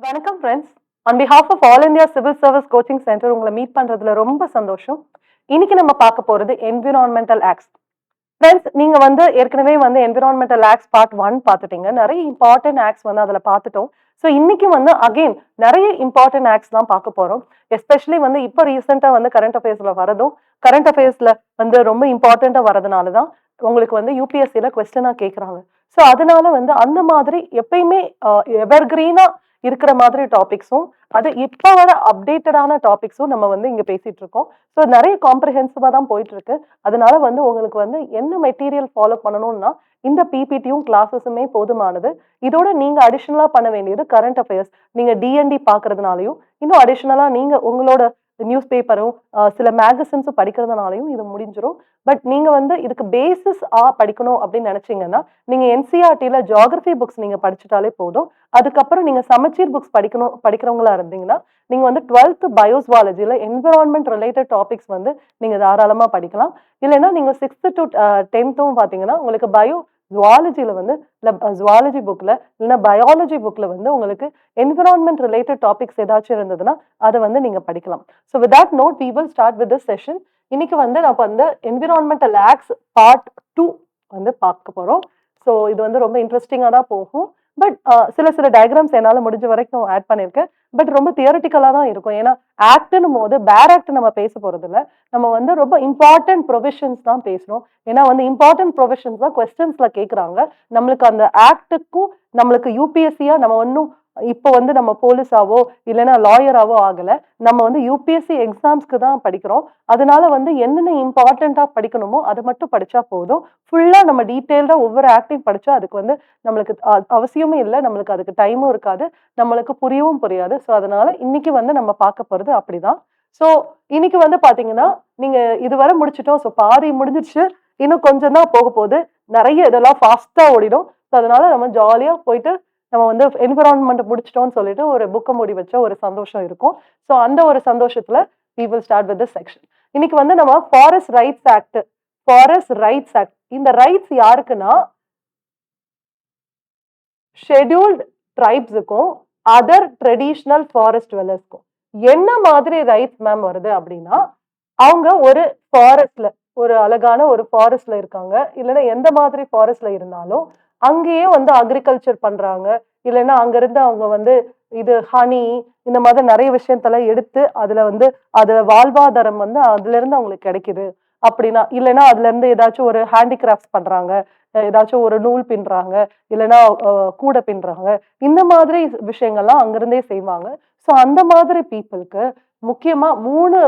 வணக்கம் friends. On behalf of all India civil service coaching centre உங்களை meet பண்றதுல ரொம்ப சந்தோஷம். இன்னைக்கு நம்ம பார்க்க போறது என்விரான்மெண்டல் ஆக்ட்ஸ். ஃப்ரெண்ட்ஸ், நீங்க ஏற்கனவே என்விரான்மெண்டல் ஆக்ட்ஸ் பார்ட் 1 பார்த்துட்டீங்க. நிறைய இம்பார்ட்டன்ட் ஆக்ட்ஸ் அதுல பார்த்துட்டோம். ஸோ இன்னைக்கு அகைன் நிறைய இம்பார்ட்டன்ட் ஆக்ட்ஸ் தான் பார்க்க போறோம். எஸ்பெஷலி இப்போ ரீசெண்டா கரண்ட் அஃபேர்ஸ்ல வரதும், கரண்ட் அஃபேர்ஸ்ல ரொம்ப இம்பார்ட்டண்டா வரதுனால தான் உங்களுக்கு யூபிஎஸ்சில கொஸ்டினா கேட்கறாங்க. ஸோ அதனால அந்த மாதிரி எப்பயுமே எவர்கிரீனா இருக்கிற மாதிரி டாபிக்ஸும், அது இப்ப வர அப்டேட்டடான டாபிக்ஸும் நம்ம இங்க பேசிட்டு இருக்கோம். ஸோ நிறைய காம்ப்ரிஹென்சிவா தான் போயிட்டு இருக்கு. அதனால உங்களுக்கு என்ன மெட்டீரியல் ஃபாலோ பண்ணணும்னா இந்த பிபிடியும் கிளாஸஸுமே போதுமானது. இதோட நீங்க அடிஷனலா பண்ண வேண்டியது கரண்ட் அஃபேர்ஸ். நீங்க டிஎன்டி பாக்குறதுனாலையும், இன்னும் அடிஷனலா நீங்க உங்களோட நியூஸ் பேப்பரும் சில மேகசின்ஸும் படிக்கிறதுனாலையும் இது முடிஞ்சிடும். பட் நீங்க இதுக்கு பேசிஸ் படிக்கணும் அப்படின்னு நினைச்சீங்கன்னா, நீங்க என்சிஆர்டில ஜியோகிரபி புக்ஸ் நீங்க படிச்சுட்டாலே போதும். அதுக்கப்புறம் நீங்க சமச்சீர் புக்ஸ் படிக்கிறவங்களா இருந்தீங்கன்னா, நீங்க 12th பயோஸ்வாலஜில என்விரான்மெண்ட் ரிலேட்டட் டாபிக்ஸ் நீங்க தாராளமா படிக்கலாம். இல்லைன்னா நீங்க 6th to 10th பாத்தீங்கன்னா உங்களுக்கு ஜுவாலஜில இல்ல ஜுவாலஜி புக்ல இல்லைன்னா பயாலஜி புக்ல உங்களுக்கு என்விரான்மெண்ட் ரிலேட்டட் டாபிக்ஸ் ஏதாச்சும் இருந்ததுன்னா அதை நீங்க படிக்கலாம். So with that note we will start with this session. இன்னைக்கு நம்ம என்விரான்மெண்டல் ஆக்ட்ஸ் பார்ட் 2 பார்க்க போறோம். ஸோ இது ரொம்ப இன்ட்ரெஸ்டிங்கா தான் போகும். பட் சில டயக்ராம்ஸ் என்னால முடிஞ்ச வரைக்கும் ஆட் பண்ணிருக்கேன். பட் ரொம்ப தியரிட்டிக்கலா தான் இருக்கும். ஏன்னா ஆக்ட்னும் போது பேர் ஆக்ட் நம்ம பேச போறது இல்ல. நம்ம ரொம்ப இம்பார்ட்டன்ட் ப்ரொவிஷன்ஸ் தான் பேசணும். ஏன்னா இம்பார்ட்டன்ட் ப்ரொவிஷன்ஸ் தான் கொஸ்டின்ஸ்ல கேக்குறாங்க. நம்மளுக்கு அந்த ஆக்டுக்கும் நம்மளுக்கு யூபிஎஸ்சியா நம்ம ஒன்னும் இப்போ நம்ம போலீஸாவோ இல்லைன்னா லாயராவோ ஆகல. நம்ம யூபிஎஸ்சி எக்ஸாம்ஸ்க்கு தான் படிக்கிறோம். அதனால என்னென்ன இம்பார்ட்டண்டா படிக்கணுமோ அதை மட்டும் படிச்சா போதும். ஃபுல்லா நம்ம டீட்டெயில்டா ஒவ்வொரு ஆக்டையும் படிச்சா அதுக்கு நம்மளுக்கு அவசியமே இல்லை. நம்மளுக்கு அதுக்கு டைமும் இருக்காது. நம்மளுக்கு புரியவும் புரியாது. ஸோ அதனால இன்னைக்கு நம்ம பார்க்க போறது அப்படிதான். ஸோ இன்னைக்கு பாத்தீங்கன்னா நீங்க இதுவரை முடிச்சிட்டோம். ஸோ பாதி முடிஞ்சிருச்சு. இன்னும் கொஞ்சம் தான் போக போகுது. நிறைய இதெல்லாம் ஃபாஸ்டா ஓடிடும். ஸோ அதனால நம்ம ஜாலியா போயிட்டு நம்ம என்விரான்மெண்ட் முடிச்சிட்டோம்னு சொல்லிட்டு ஒரு புக்கை மூடி வச்ச ஒரு சந்தோஷம் இருக்கும். ஸோ அந்த ஒரு சந்தோஷத்துல we will start with this section. இன்னைக்கு நம்ம forest rights act, forest rights act. இந்த ரைட்ஸ் யாருக்குன்னா ஷெட்யூல்ட் ட்ரைப்ஸுக்கும் அதர் ட்ரெடிஷனல் ஃபாரஸ்ட் டுவெல்லர்ஸ்க்கும். என்ன மாதிரி ரைட்ஸ் மேம் வருது அப்படின்னா, அவங்க ஒரு ஃபாரஸ்ட்ல ஒரு அழகான ஒரு ஃபாரஸ்ட்ல இருக்காங்க. இல்லைன்னா எந்த மாதிரி ஃபாரஸ்ட்ல இருந்தாலும் அங்கேயே அக்ரிகல்ச்சர் பண்றாங்க. இல்லைன்னா அங்கிருந்து அவங்க இது ஹனி இந்த மாதிரி நிறைய விஷயத்தெல்லாம் எடுத்து அதுல அதுல வாழ்வாதாரம் அதுல இருந்து அவங்களுக்கு கிடைக்குது அப்படின்னா, இல்லைன்னா அதுல இருந்து ஏதாச்சும் ஒரு ஹேண்டிகிராஃப்ட்ஸ் பண்றாங்க, ஏதாச்சும் ஒரு நூல் பின்றாங்க, இல்லைன்னா கூடை பின்றாங்க. இந்த மாதிரி விஷயங்கள்லாம் அங்கிருந்தே செய்வாங்க. ஸோ அந்த மாதிரி பீப்புளுக்கு முக்கியமா 3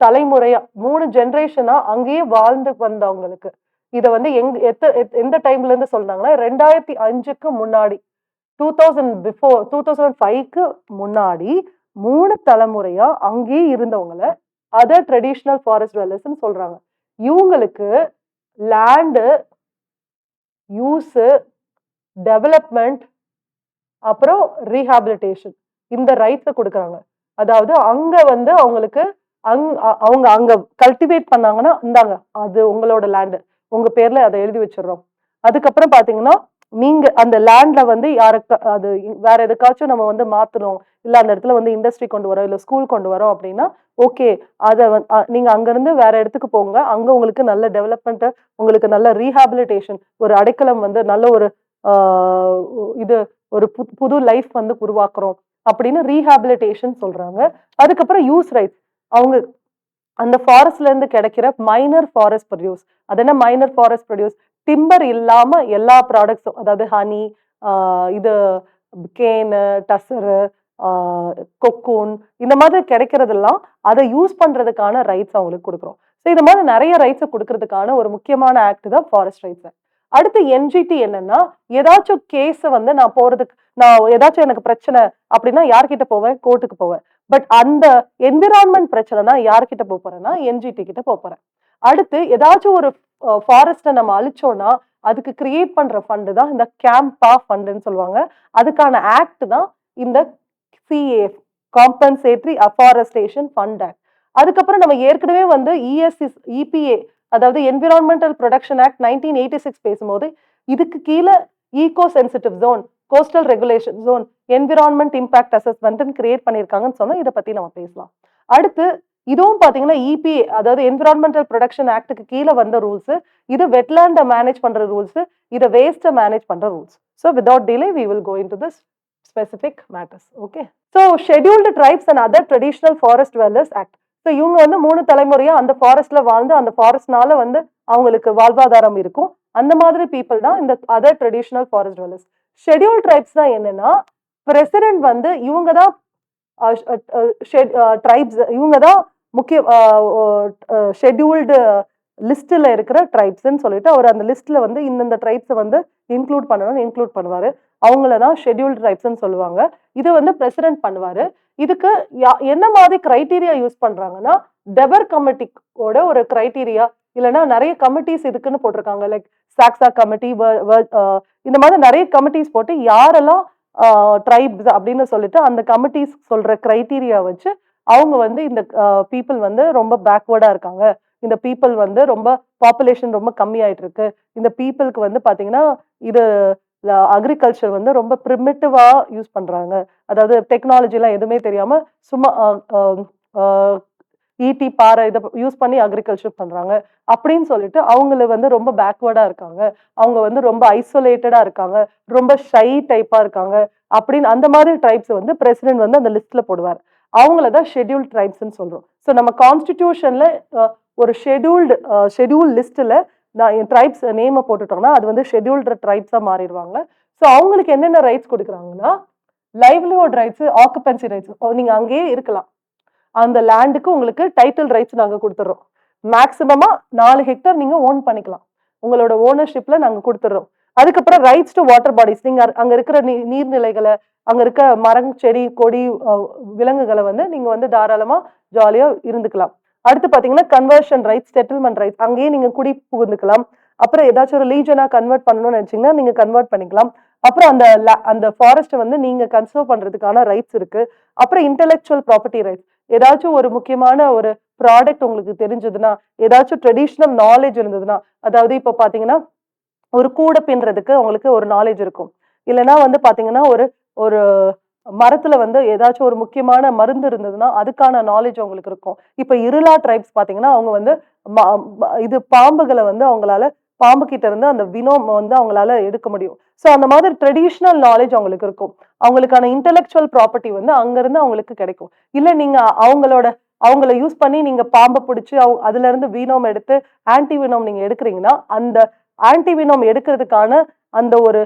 தலைமுறையா 3 ஜெனரேஷனா அங்கேயே வாழ்ந்து வந்தவங்களுக்கு இத எந்த டைம்ல இருந்து சொல்றாங்கன்னா 2005க்கு முன்னாடி 2000 பிஃபோர் 2005க்கு முன்னாடி 3 தலைமுறையா அங்கேயே இருந்தவங்கள அதர் ட்ரெடிஷனல் ஃபாரஸ்ட் டுவெல்லர்ஸ்னு சொல்றாங்க. இவங்களுக்கு லேண்ட் யூஸ், டெவலப்மெண்ட், அப்புறம் ரீஹாபிலிட்டேஷன் இந்த ரைட்ஸ் கொடுக்குறாங்க. அதாவது அங்க அவங்களுக்கு அவங்க அங்க கல்டிவேட் பண்ணாங்கன்னா இந்தாங்க அது உங்களோட லேண்ட், உங்க பேர்ல அதை எழுதி வச்சிடுறோம். அதுக்கப்புறம் பாத்தீங்கன்னா நீங்க அந்த லேண்ட்ல யாருக்கு அது வேற எதுக்காச்சும் நம்ம மாத்தணும், இல்ல அந்த இடத்துல இண்டஸ்ட்ரி கொண்டு வரோம், இல்ல ஸ்கூல் கொண்டு வரோம் அப்படின்னா ஓகே, அதை நீங்க அங்க இருந்து வேற இடத்துக்கு போங்க. அங்க உங்களுக்கு நல்ல டெவலப்மெண்ட், உங்களுக்கு நல்ல ரீஹாபிலிட்டேஷன், ஒரு அடைக்கலம் நல்ல ஒரு இது ஒரு புது லைஃப் உருவாக்குறோம் அப்படின்னு ரீஹாபிலிட்டேஷன் சொல்றாங்க. அதுக்கப்புறம் யூஸ் ரைட்ஸ். அவங்க அந்த ஃபாரஸ்ட்ல இருந்து கிடைக்கிற மைனர் ஃபாரஸ்ட் ப்ரொடியூஸ். அது என்ன மைனர் ஃபாரஸ்ட் ப்ரொடியூஸ்? டிம்பர் இல்லாம எல்லா ப்ராடக்ட்ஸும், அதாவது ஹனி, இது கேனு, டசரு, கொக்கூன் இந்த மாதிரி கிடைக்கிறதெல்லாம் அதை யூஸ் பண்றதுக்கான ரைட்ஸ் அவங்களுக்கு கொடுக்குறோம். ஸோ இந்த மாதிரி நிறைய ரைட்ஸை கொடுக்கறதுக்கான ஒரு முக்கியமான ஆக்ட் தான் ஃபாரஸ்ட் ரைட்ஸ். அடுத்து என்ஜிடி என்னன்னா, ஏதாச்சும் கேஸ் நான் போறதுக்கு, நான் ஏதாச்சும் எனக்கு பிரச்சனை அப்படின்னா யார்கிட்ட போவேன்? கோர்ட்டுக்கு போவேன். பட் அந்த என்விரான்மெண்ட் பிரச்சனைனா யார்கிட்ட போறேன்னா என்ஜிடி கிட்ட போறேன். அடுத்து ஏதாச்சும் ஒரு ஃபாரஸ்ட நம்ம அழிச்சோம்னா அதுக்கு கிரியேட் பண்ற ஃபண்ட் தான் இந்த கேம்பா ஃபண்ட்னு சொல்லுவாங்க. அதுக்கான ஆக்ட் தான் இந்த CAF, compensatory afforestation fund act. அதுக்கப்புறம் நம்ம ஏற்கனவே இஎஸ்சி இபிஏ, அதாவது என்விரான்மெண்டல் ப்ரொடக்ஷன் ஆக்ட் 1986 பேசும்போது இதுக்கு கீழே eco sensitive zone, coastal regulation zone environment impact assessment create பண்ணியிருக்காங்கன்னு சொன்னா இதை பத்தி நம்ம பேசலாம். அடுத்து இதுவும் பாத்தீங்கன்னா இபிஏ, அதாவது என்விரான்மெண்டல் ப்ரொடக்ஷன் ஆக்டுக்கு கீழே வந்த ரூல்ஸ். இது வெட்லேண்ட மேனேஜ் பண்ற ரூல்ஸ், இது வேஸ்ட மேனேஜ் பண்ற rules. So without delay we will go in to this specific matters. Okay, so scheduled tribes and other traditional forest dwellers act. So இவங்க வந்து 3 தலைமுறையா அந்த ஃபாரஸ்ட்ல வாழ்ந்து அந்த ஃபாரஸ்ட்னால வந்து அவங்களுக்கு வாழ்வாதாரம் இருக்கும். அந்த மாதிரி பீப்புள் தான் இந்த other traditional forest dwellers. Schedule tribes தான் என்னன்னா, பிரசிடென்ட் வந்து இவங்க தான் ட்ரைப்ஸ், இவங்க தான் முக்கிய ஷெட்யூல்டு லிஸ்ட்ல இருக்கிற ட்ரைப்ஸ்ன்னு சொல்லிட்டு அவர் அந்த லிஸ்ட்ல வந்து இந்தந்த ட்ரைப்ஸை வந்து இன்க்ளூட் பண்ணணும்னு இன்க்ளூட் பண்ணுவாரு. அவங்கள தான் ஷெட்யூல்டு ட்ரைப்ஸ்ன்னு சொல்லுவாங்க. இது வந்து பிரசிடென்ட் பண்ணுவாரு. இதுக்கு என்ன மாதிரி கிரைட்டீரியா யூஸ் பண்றாங்கன்னா, டெபர் கமிட்டியோட ஒரு கிரைட்டீரியா, இல்லைன்னா நிறைய கமிட்டிஸ் இதுக்குன்னு போட்டிருக்காங்க. லைக் சாக்ஸா கமிட்டி, இந்த மாதிரி நிறைய கமிட்டிஸ் போட்டு யாரெல்லாம் ட்ரைப்ஸ் அப்படின்னு சொல்லிட்டு அந்த கமிட்டிஸ் சொல்ற கிரைட்டீரியா வச்சு அவங்க வந்து இந்த பீப்புள் வந்து ரொம்ப பேக்வர்டா இருக்காங்க, இந்த பீப்புள் வந்து ரொம்ப பாப்புலேஷன் ரொம்ப கம்மி ஆயிட்டு இருக்கு, இந்த பீப்புளுக்கு வந்து பாத்தீங்கன்னா இது அக்ரிகல்ச்சர் வந்து ரொம்ப பிரிமிட்டிவா யூஸ் பண்றாங்க, அதாவது டெக்னாலஜி எல்லாம் எதுவுமே தெரியாம சும்மா ஈட்டி பாறை இதை யூஸ் பண்ணி அக்ரிகல்ச்சர் பண்றாங்க அப்படின்னு சொல்லிட்டு அவங்கள வந்து ரொம்ப பேக்வர்டா இருக்காங்க, அவங்க வந்து ரொம்ப ஐசோலேட்டடா இருக்காங்க, ரொம்ப ஷை டைப்பா இருக்காங்க அப்படின்னு அந்த மாதிரி ட்ரைப்ஸ் வந்து பிரசிடென்ட் வந்து அந்த லிஸ்ட்ல போடுவார். அவங்கள தான் ஷெட்யூல்ட் ட்ரைப்ஸ்ன்னு சொல்றோம். ஸோ நம்ம கான்ஸ்டிடியூஷன்ல ஒரு ஷெட்யூல் லிஸ்ட்ல நான் ட்ரைப்ஸ் நேமை போட்டுட்டோம்னா அது வந்து ஷெட்யூல்டு ட்ரைப்ஸா மாறிடுவாங்க. ஸோ அவங்களுக்கு என்னென்ன ரைட்ஸ் கொடுக்குறாங்கன்னா, லைவ்லிஹுட் ரைட்ஸ், ஆக்குபென்சி ரைட்ஸ், நீங்க அங்கேயே இருக்கலாம், அந்த லேண்டுக்கு உங்களுக்கு டைட்டில் ரைட்ஸ் நாங்க கொடுத்துறோம். மேக்சிமமா 4 ஹெக்டர் நீங்க ஓன் பண்ணிக்கலாம், உங்களோட ஓனர்ஷிப்ல நாங்க கொடுத்துறோம். அதுக்கப்புறம் ரைட்ஸ் டு வாட்டர் பாடிஸ், நீங்க அங்க இருக்கிற நீர்நிலைகளை, அங்க இருக்க மரம், செடி, கொடி, விலங்குகளை வந்து நீங்க வந்து தாராளமா ஜாலியா இருந்துக்கலாம். அடுத்து பாத்தீங்கன்னா கன்வர்ஷன் ரைட்ஸ், செட்டில்மெண்ட் ரைட்ஸ், அங்கேயே நீங்க குடி புகுந்துக்கலாம். அப்புறம் ஏதாச்சும் ஒரு லீஜனா கன்வெர்ட் பண்ணணும்னு நினைச்சீங்கன்னா நீங்க கன்வெர்ட் பண்ணிக்கலாம். அப்புறம் அந்த ஃபாரஸ்ட் வந்து நீங்க கன்சர்வ் பண்றதுக்கான ரைட்ஸ் இருக்கு. அப்புறம் இன்டெலெக்சுவல் ப்ராப்பர்ட்டி ரைட்ஸ், ஏதாச்சும் ஒரு முக்கியமான ஒரு ப்ராடக்ட் உங்களுக்கு தெரிஞ்சதுன்னா, ஏதாச்சும் ட்ரெடிஷனல் நாலேஜ் இருந்ததுன்னா, அதாவது இப்ப பாத்தீங்கன்னா ஒரு கூடை பின்றதுக்கு உங்களுக்கு ஒரு நாலேஜ் இருக்கும், இல்லைன்னா வந்து பாத்தீங்கன்னா ஒரு ஒரு மரத்துல வந்து ஏதாச்சும் ஒரு முக்கியமான மருந்து இருந்ததுன்னா அதுக்கான நாலேஜ் அவங்களுக்கு இருக்கும். இப்ப இருளா ட்ரைப்ஸ் பாத்தீங்கன்னா அவங்க வந்து இது பாம்புகளை வந்து அவங்களால பாம்பு கிட்ட இருந்து அந்த வினோம் வந்து அவங்களால எடுக்க முடியும். ஸோ அந்த மாதிரி ட்ரெடிஷ்னல் நாலேஜ் அவங்களுக்கு இருக்கும். அவங்களுக்கான இன்டெலெக்சுவல் ப்ராப்பர்ட்டி வந்து அங்கிருந்து அவங்களுக்கு கிடைக்கும். இல்ல நீங்க அவங்கள யூஸ் பண்ணி நீங்க பாம்பை பிடிச்சி அதுல இருந்து வீனோம் எடுத்து ஆன்டி வினோம் நீங்க எடுக்கிறீங்கன்னா அந்த ஆன்டி வினோம் எடுக்கிறதுக்கான அந்த ஒரு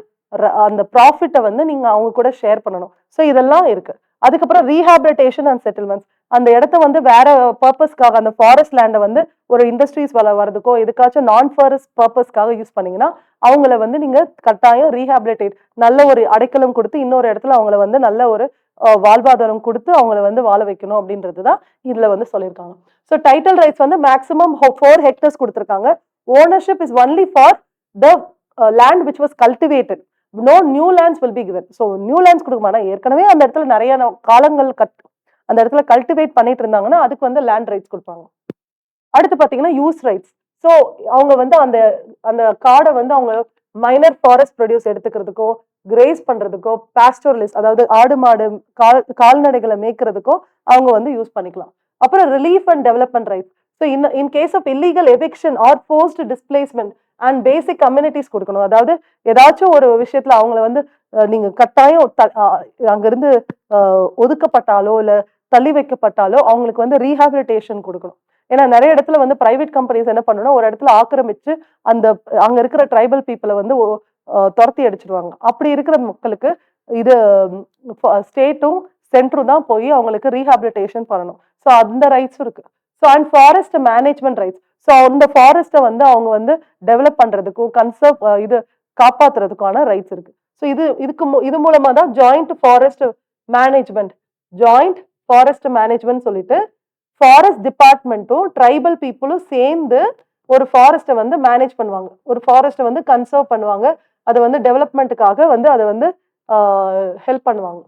அந்த ப்ராஃபிட்டை வந்து நீங்க அவங்க கூட ஷேர் பண்ணணும். ஸோ இதெல்லாம் இருக்கு. அதுக்கப்புறம் ரீஹாபிலிட்டேஷன் அண்ட் செட்டில்மெண்ட்ஸ், அந்த இடத்த வந்து வேற பர்பஸ்க்காக, அந்த ஃபாரஸ்ட் லேண்டை வந்து ஒரு இண்டஸ்ட்ரீஸ் வர்றதுக்கோ எதுக்காச்சும் நான் ஃபாரஸ்ட் பர்பஸ்க்காக யூஸ் பண்ணீங்கன்னா அவங்கள வந்து நீங்க கட்டாயம் ரீஹாபிலிட்டேட், நல்ல ஒரு அடைக்கலம் கொடுத்து இன்னொரு இடத்துல அவங்கள வந்து நல்ல ஒரு வாழ்வாதாரம் கொடுத்து அவங்கள வந்து வாழ வைக்கணும் அப்படின்றது தான் இதுல வந்து சொல்லியிருக்காங்க. ஸோ டைட்டில் ரைட்ஸ் வந்து மேக்ஸிமம் 4 ஹெக்டர்ஸ் கொடுத்துருக்காங்க. Ownership is only for the land which was cultivated, no new lands will be given. So new lands கொடுக்க மாட்டாங்க, ஏற்கனவே அந்த இடத்துல நிறைய காலங்கள் அந்த இடத்துல கல்டிவேட் பண்ணிட்டு இருந்தாங்கன்னா அதுக்கு வந்து லேண்ட் ரைட்ஸ் கொடுப்பாங்க. அடுத்து பாத்தீங்கன்னா யூஸ் ரைட்ஸ். ஸோ அவங்க வந்து அந்த அந்த காடை வந்து அவங்க மைனர் ஃபாரஸ்ட் ப்ரொடியூஸ் எடுத்துக்கிறதுக்கோ, கிரேஸ் பண்றதுக்கோ, பாஸ்டோரலிஸ்ட் அதாவது ஆடு மாடு கால்நடைகளை மேய்க்கிறதுக்கோ அவங்க வந்து யூஸ் பண்ணிக்கலாம். அப்புறம் relief and development rights. So in case of illegal eviction or forced displacement and basic communities கொடுக்கணும். அதாவது ஏதாச்சும் ஒரு விஷயத்துல அவங்கள வந்து நீங்க கட்டாயம் அங்கிருந்து ஒதுக்கப்பட்டாலோ இல்ல தள்ளி வைக்கப்பட்டாலோ அவங்களுக்கு வந்து ரீஹாபிலிட்டேஷன் கொடுக்கணும். ஏன்னா நிறைய இடத்துல வந்து பிரைவேட் கம்பெனிஸ் என்ன பண்ணணும்னா ஒரு இடத்துல ஆக்கிரமிச்சு அங்க இருக்கிற ட்ரைபல் பீப்புளை வந்து துரத்தி அடிச்சிருவாங்க. அப்படி இருக்கிற மக்களுக்கு இது ஸ்டேட்டும் சென்டரும் தான் போய் அவங்களுக்கு ரீஹாபிலிட்டேஷன் பண்ணணும். ஸோ அந்த ரைட்ஸும் இருக்கு. So and forest management rights. So அந்த ஃபாரஸ்ட்டை வந்து அவங்க வந்து டெவலப் பண்றதுக்கும் இது காப்பாத்துறதுக்கான ரைட்ஸ் இருக்கு. ஸோ இது மூலமா தான் ஜாயிண்ட் ஃபாரஸ்ட் மேனேஜ்மெண்ட் சொல்லிட்டு ஃபாரஸ்ட் டிபார்ட்மெண்ட்டும் ட்ரைபல் பீப்புளும் சேர்ந்து ஒரு ஃபாரஸ்ட்டை வந்து மேனேஜ் பண்ணுவாங்க, ஒரு ஃபாரஸ்ட்டை வந்து கன்சர்வ் பண்ணுவாங்க, அதை வந்து டெவலப்மெண்ட்டுக்காக வந்து அதை வந்து ஹெல்ப் பண்ணுவாங்க.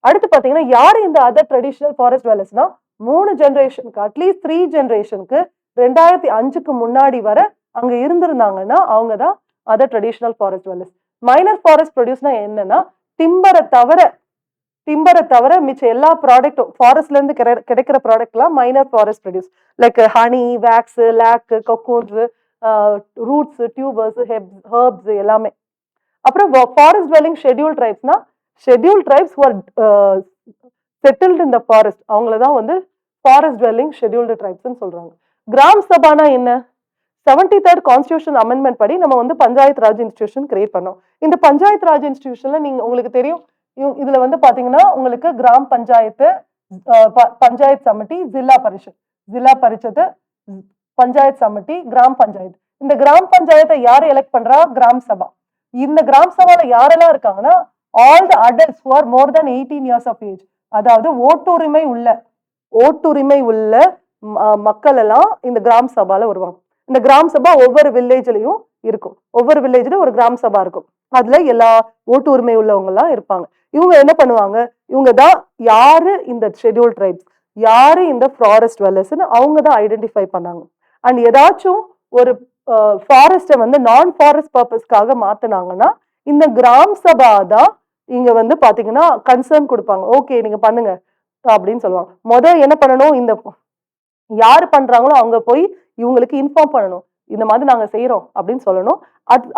அடுத்து பாத்தீங்கன்னா யாரு இந்த அதர் ட்ரெடிஷனல் ஃபாரஸ்ட் dwellersனா 3 ஜெனரேஷனுக்கு, அட்லீஸ்ட் 3 ஜெனரேஷனுக்கு 2005க்கு முன்னாடி வர அங்க இருந்திருந்தாங்கன்னா அவங்க தான் other traditional forest dwellers. Minor forest ப்ரொடியூஸ்னா என்னன்னா டிம்பரை தவிர டிம்பரை தவிர மிச்ச எல்லா ப்ராடக்ட்டும் ஃபாரஸ்ட்ல இருந்து கிடைக்கிற ப்ராடக்ட்லாம் minor forest produce like honey, wax, lac, cocoons, roots, tubers, herbs எல்லாமே. அப்புறம் ஃபாரஸ்ட் டுவெல்லிங் ஷெட்யூல் ட்ரைப்ஸ்னா ஷெட்யூல் ட்ரைப்ஸ் செட்டில்டு இந்த ஃபாரஸ்ட் அவங்கள தான் வந்து ஃபாரஸ்ட் டுவெல்லிங் ஷெட்யூல்டு ட்ரைப்ஸ்ன்னு சொல்றாங்க. கிராம் சபானா என்ன? 73rd கான்ஸ்டியூஷன் அமெண்ட்மெண்ட் படி நம்ம வந்து பஞ்சாயத்து ராஜ் இன்ஸ்டிடியூஷன் கிரியேட் பண்ணோம். இந்த பஞ்சாயத்து ராஜ் இன்ஸ்டிடியூஷன்ல நீங்க உங்களுக்கு தெரியும் இதுல வந்து பாத்தீங்கன்னா உங்களுக்கு கிராம் பஞ்சாயத்து, பஞ்சாயத்து சமிட்டி, ஜில்லா பரிஷத், பஞ்சாயத்து சமிட்டி, கிராம் பஞ்சாயத்து. இந்த கிராம் பஞ்சாயத்தை யார் எலெக்ட் பண்றா? கிராம் சபா. இந்த கிராம் சபால யாரெல்லாம் இருக்காங்கன்னா all the adults who are more than 18 years of age, அதாவது ஓட்டுரிமை உள்ள மக்கள் எல்லாம் இந்த கிராம் சபால வருவாங்க. இந்த கிராம் சபா ஒவ்வொரு வில்லேஜ்லயும் இருக்கும். ஒவ்வொரு வில்லேஜ்ல ஒரு கிராம் சபா இருக்கும். அதுல எல்லா ஓட்டு உரிமை உள்ளவங்க எல்லாம் இருப்பாங்க. இவங்க என்ன பண்ணுவாங்க? இவங்க தான் யாரு இந்த ஷெட்யூல் ட்ரைப்ஸ், யாரு இந்த ஃபாரஸ்ட் டுவெல்லர்ஸ்னு அவங்க தான் ஐடென்டிஃபை பண்ணாங்க. அண்ட் ஏதாச்சும் ஒரு ஃபாரஸ்ட்டை வந்து நான் ஃபாரஸ்ட் பர்பஸ்க்காக மாத்தினாங்கன்னா இந்த கிராம் சபா தான் இங்க வந்து பாத்தீங்கன்னா கன்சர்ன் கொடுப்பாங்க. ஓகே நீங்க பண்ணுங்க அப்படின்னு சொல்லுவாங்க. முதல் என்ன பண்ணணும்? இந்த யாரு பண்றாங்களோ அவங்க போய் இவங்களுக்கு இன்ஃபார்ம் பண்ணணும். இந்த மாதிரி நாங்க செய்யறோம் அப்படின்னு சொல்லணும்.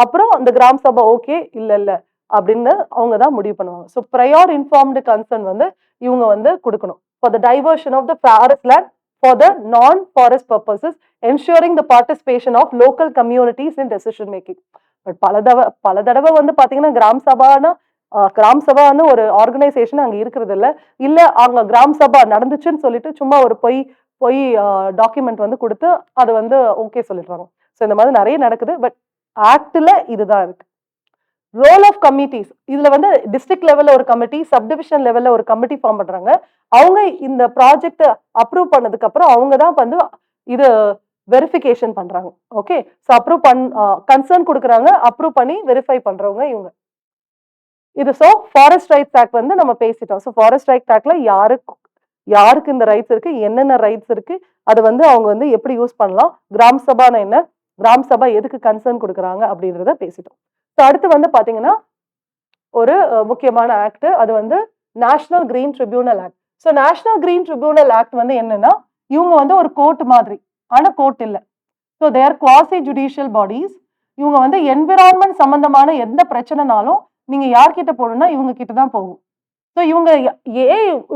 அப்புறம் அந்த கிராம் சபா ஓகே இல்ல அப்படின்னு அவங்க தான் முடிவு பண்ணுவாங்க. ஸோ ப்ரையர் இன்ஃபார்ம்டு கன்சர்ன் வந்து இவங்க வந்து கொடுக்கணும். For the diversion of the forest land for the non forest purposes ensuring the participation of local communities in decision making. But பல தடவை வந்து பாத்தீங்கன்னா கிராம் சபான்னு ஒரு ஆர்கனைசேஷன் அங்க இருக்கிறது இல்ல அங்க கிராம் சபா நடந்துச்சுன்னு சொல்லிட்டு சும்மா ஒரு பொய் டாக்குமெண்ட் வந்து கொடுத்து அதை வந்து ஓகே சொல்லிடுறாங்க. ஸோ இந்த மாதிரி நிறைய நடக்குது. பட் ஆக்ட்ல இதுதான் இருக்கு. ரோல் ஆஃப் கமிட்டிஸ், இதுல வந்து டிஸ்ட்ரிக்ட் லெவல்ல ஒரு கமிட்டி, சப்டிவிஷன் லெவல்ல ஒரு கமிட்டி ஃபார்ம் பண்றாங்க. அவங்க இந்த ப்ராஜெக்ட் அப்ரூவ் பண்ணதுக்கு அப்புறம் அவங்க தான் வந்து இது வெரிஃபிகேஷன் பண்றாங்க. ஓகே, ஸோ அப்ரூவ் கன்சர்ன் கொடுக்குறாங்க, அப்ரூவ் பண்ணி வெரிஃபை பண்றவங்க இவங்க. இது ஸோ ஃபாரஸ்ட் ரைட்ஸ் ஆக்ட் வந்து நம்ம பேசிட்டோம். ஸோ ஃபாரஸ்ட் ரைட்ஸ் ஆக்ட்ல யாருக்கு இந்த ரைட்ஸ் இருக்கு, என்னென்ன ரைட்ஸ் இருக்கு, அது வந்து அவங்க வந்து எப்படி யூஸ் பண்ணலாம், கிராம் சபானா என்ன, கிராம் சபா எதுக்கு கன்சர்ன் கொடுக்குறாங்க அப்படின்றத பேசிட்டோம். ஸோ அடுத்து வந்து பாத்தீங்கன்னா ஒரு முக்கியமான ஆக்ட், அது வந்து national green tribunal act. So national green tribunal act வந்து என்னன்னா இவங்க வந்து ஒரு கோர்ட் மாதிரி, ஆனா கோர்ட் இல்லை. ஸோ தேர் குவாசி ஜுடிஷியல் பாடிஸ். இவங்க வந்து என்விரான்மெண்ட் சம்பந்தமான எந்த பிரச்சனைனாலும் நீங்க யார்கிட்ட போகணும்னா இவங்க கிட்ட தான் போகும். ஸோ இவங்க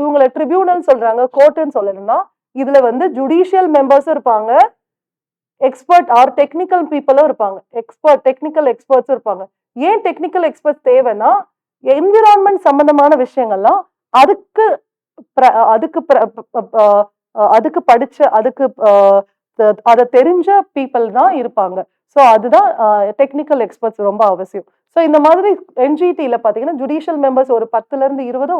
இவங்களை ட்ரிபியூனல் சொல்றாங்க, கோர்ட்டுன்னு சொல்லணும்னா இதுல வந்து ஜுடிஷியல் மெம்பர்ஸும் இருப்பாங்க, எக்ஸ்பர்ட் ஆர் டெக்னிக்கல் பீப்புளும் இருப்பாங்க, டெக்னிக்கல் எக்ஸ்பர்ட்ஸும் இருப்பாங்க. ஏன் டெக்னிக்கல் எக்ஸ்பர்ட் தேவைன்னா என்விரான்மெண்ட் சம்பந்தமான விஷயங்கள்லாம் அதுக்கு படிச்ச அதை தெரிஞ்ச பீப்புள் தான் இருப்பாங்க. ஸோ அதுதான் டெக்னிக்கல் எக்ஸ்பர்ட்ஸ் ரொம்ப அவசியம். ஸோ இந்த மாதிரி என்ஜிடியில் பார்த்தீங்கன்னா ஜுடிஷியல் மெம்பர்ஸ் ஒரு 10லேருந்து 20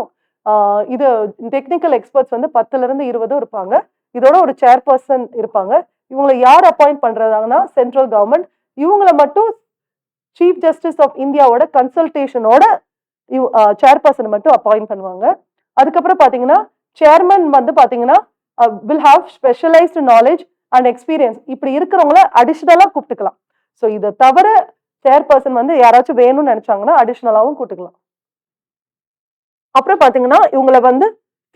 இது டெக்னிக்கல் எக்ஸ்பர்ட்ஸ் வந்து 10லேருந்து 20 இருப்பாங்க. இதோட ஒரு சேர்பர்சன் இருப்பாங்க. இவங்களை யார் அப்பாயிண்ட் பண்றாங்கன்னா சென்ட்ரல் கவர்மெண்ட். இவங்களை மட்டும் சீஃப் ஜஸ்டிஸ் ஆஃப் இந்தியாவோட கன்சல்டேஷனோட சேர்பர்சன் மட்டும் அப்பாயிண்ட் பண்ணுவாங்க. அதுக்கப்புறம் பாத்தீங்கன்னா சேர்மன் வந்து பாத்தீங்கன்னா will have specialised knowledge and experience. இப்படி இருக்கிறவங்கள அடிஷனலா கூப்பிட்டுக்கலாம். ஸோ இதை தவிர சேர்பர்சன் வந்து யாராச்சும் வேணும்னு நினைச்சாங்கன்னா அடிஷனலாவும் கூப்பிட்டுக்கலாம். அப்புறம் பாத்தீங்கன்னா இவங்களை வந்து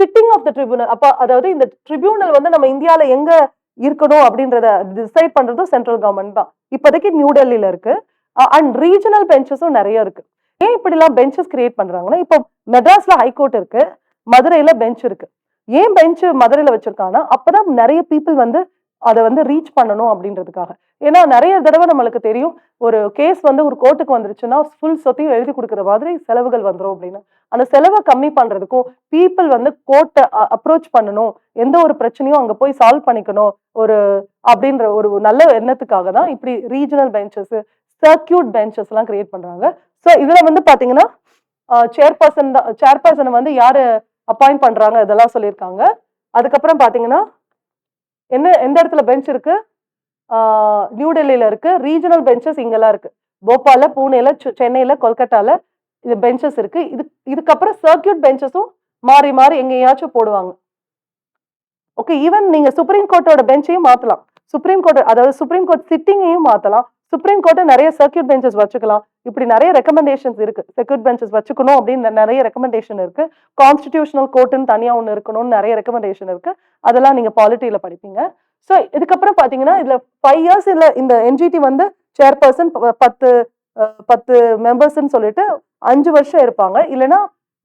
சிட்டிங் ஆஃப் த ட்ரிபியூனல், அதாவது இந்த ட்ரிபியூனல் வந்து நம்ம இந்தியாவில எங்க இருக்கணும் அப்படின்றத டிசைட் பண்றதும் சென்ட்ரல் கவர்மெண்ட் தான். இப்போதைக்கு நியூ டெல்லியில இருக்கு. அண்ட் ரீஜனல் பெஞ்சஸும் நிறைய இருக்கு. ஏன் இப்படி எல்லாம் பெஞ்சஸ் கிரியேட் பண்றாங்கன்னா இப்போ மெட்ராஸ்ல ஹைகோர்ட் இருக்கு, மதுரையில பெஞ்ச் இருக்கு. ஏன் பெஞ்ச் மதுரையில வச்சிருக்காங்கன்னா அப்பதான் நிறைய பீப்புள் வந்து அதை வந்து ரீச் பண்ணணும் அப்படின்றதுக்காக. ஏன்னா நிறைய தடவை நம்மளுக்கு தெரியும் ஒரு கேஸ் வந்து ஒரு கோர்ட்டுக்கு வந்துருச்சுன்னா ஃபுல் சொத்தையும் எழுதி கொடுக்குற மாதிரி செலவுகள் வந்துடும் அப்படின்னு. அந்த செலவை கம்மி பண்றதுக்கும் பீப்புள் வந்து கோர்ட்டை அப்ரோச் பண்ணணும், எந்த ஒரு பிரச்சனையும் அங்க போய் சால்வ் பண்ணிக்கணும் அப்படின்ற ஒரு நல்ல எண்ணத்துக்காக தான் இப்படி ரீஜனல் பெஞ்சஸ், சர்க்கியூட் பெஞ்சஸ் எல்லாம் கிரியேட் பண்றாங்க. ஸோ இதுல வந்து பாத்தீங்கன்னா சேர்பர்சனை வந்து யாரு அப்பாயிண்ட் பண்றாங்க இதெல்லாம் சொல்லியிருக்காங்க. அதுக்கப்புறம் பாத்தீங்கன்னா எந்த இடத்துல பெஞ்ச் இருக்கு? நியூ டெல்லியில இருக்கு. ரீஜனல் பெஞ்சஸ் இங்கெல்லாம் இருக்கு, போபால்ல, பூனேல, சென்னையில, கொல்கட்டால இது பெஞ்சஸ் இருக்கு. இதுக்கப்புறம் சர்க்கியூட் பெஞ்சஸும் மாறி மாறி எங்கேயாச்சும் போடுவாங்க. ஓகே, ஈவன் நீங்க சுப்ரீம் கோர்ட்டோட பெஞ்சையும் மாத்தலாம். சுப்ரீம் கோர்ட் சிட்டிங்கையும் மாத்தலாம், சுப்ரீம் கோர்ட் நிறைய சர்க்கியூட் பெஞ்சஸ் வச்சுக்கலாம். இப்படி நிறைய ரெக்கமெண்டேஷன்ஸ் இருக்கு. செக்யூட் பெஞ்சஸ் வச்சுக்கணும் அப்படின்னு நிறைய ரெக்கமெண்டேஷன் இருக்கு. கான்ஸ்டிடியூஷனல் கோர்ட்னு தனியா ஒண்ணு இருக்கணும்னு நிறைய ரெக்கமெண்டேஷன் இருக்கு. அதெல்லாம் நீங்க பாலிட்டியில படிப்பீங்க. சோ இதுக்கப்புறம் பாத்தீங்கன்னா இதுல 5 இயர்ஸ் இல்ல இந்த என்ஜிடி வந்து சேர்பர்சன் 10 மெம்பர்ஸ்ன்னு சொல்லிட்டு 5 வருஷம் இருப்பாங்க. இல்லைன்னா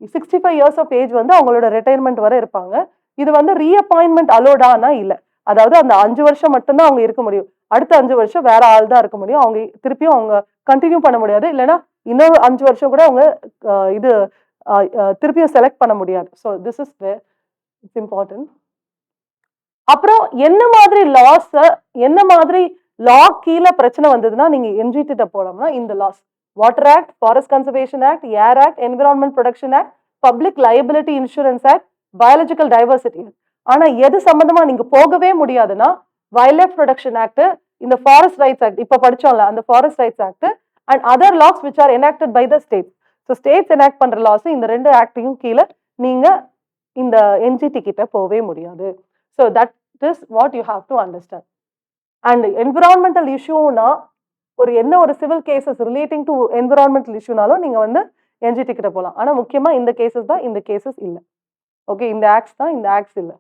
65 இயர்ஸ் ஆஃப் ஏஜ் வந்து அவங்களோட ரிட்டையர்மெண்ட் வரை இருப்பாங்க. இது வந்து ரீஅப்பாயின்மெண்ட் அலோடானா இல்ல. அதாவது அந்த 5 வருஷம் மட்டும்தான் அவங்க இருக்க முடியும். அடுத்த 5 வருஷம் வேற ஆள் தான் இருக்க முடியும். அவங்க திருப்பியும் அவங்க கண்டினியூ பண்ண முடியாது. இல்லைன்னா இன்னொரு 5 வருஷம் கூட அவங்க இது திருப்பியும் செலக்ட் பண்ண முடியாது. So this is it's important. அப்புறம் என்ன மாதிரி லாஸ், என்ன மாதிரி லா கீழே பிரச்சனை வந்ததுன்னா நீங்க என்ஜிடி போலாம்னா இந்த laws water act, forest conservation act, air act, environment protection act, public liability insurance act, biological diversity. ஆனா எது சம்பந்தமா நீங்க போகவே முடியாதுன்னா வைல்ட் லைஃப் ப்ரொடக்ஷன் ஆக்ட், இந்த ஃபாரஸ்ட் ரைட்ஸ் ஆக்ட் இப்ப படிச்சோம்ல அந்த forest rights act and other laws which are enacted by the states. So states enact பண்ற லாஸ் இந்த 2 ஆக்டையும் கீழே நீங்க இந்த என்ஜிடி கிட்ட போகவே முடியாது. So that is what you have to understand. And environmental இஷ்யூனா ஒரு civil cases relating to environmental இஷ்யூனாலும் நீங்க வந்து என்ஜிடி கிட்ட போகலாம். ஆனா முக்கியமா இந்த கேசஸ் தான், இந்த கேசஸ் இல்ல. ஓகே, இந்த ஆக்ட்ஸ் தான், இந்த ஆக்ட்ஸ் இல்ல.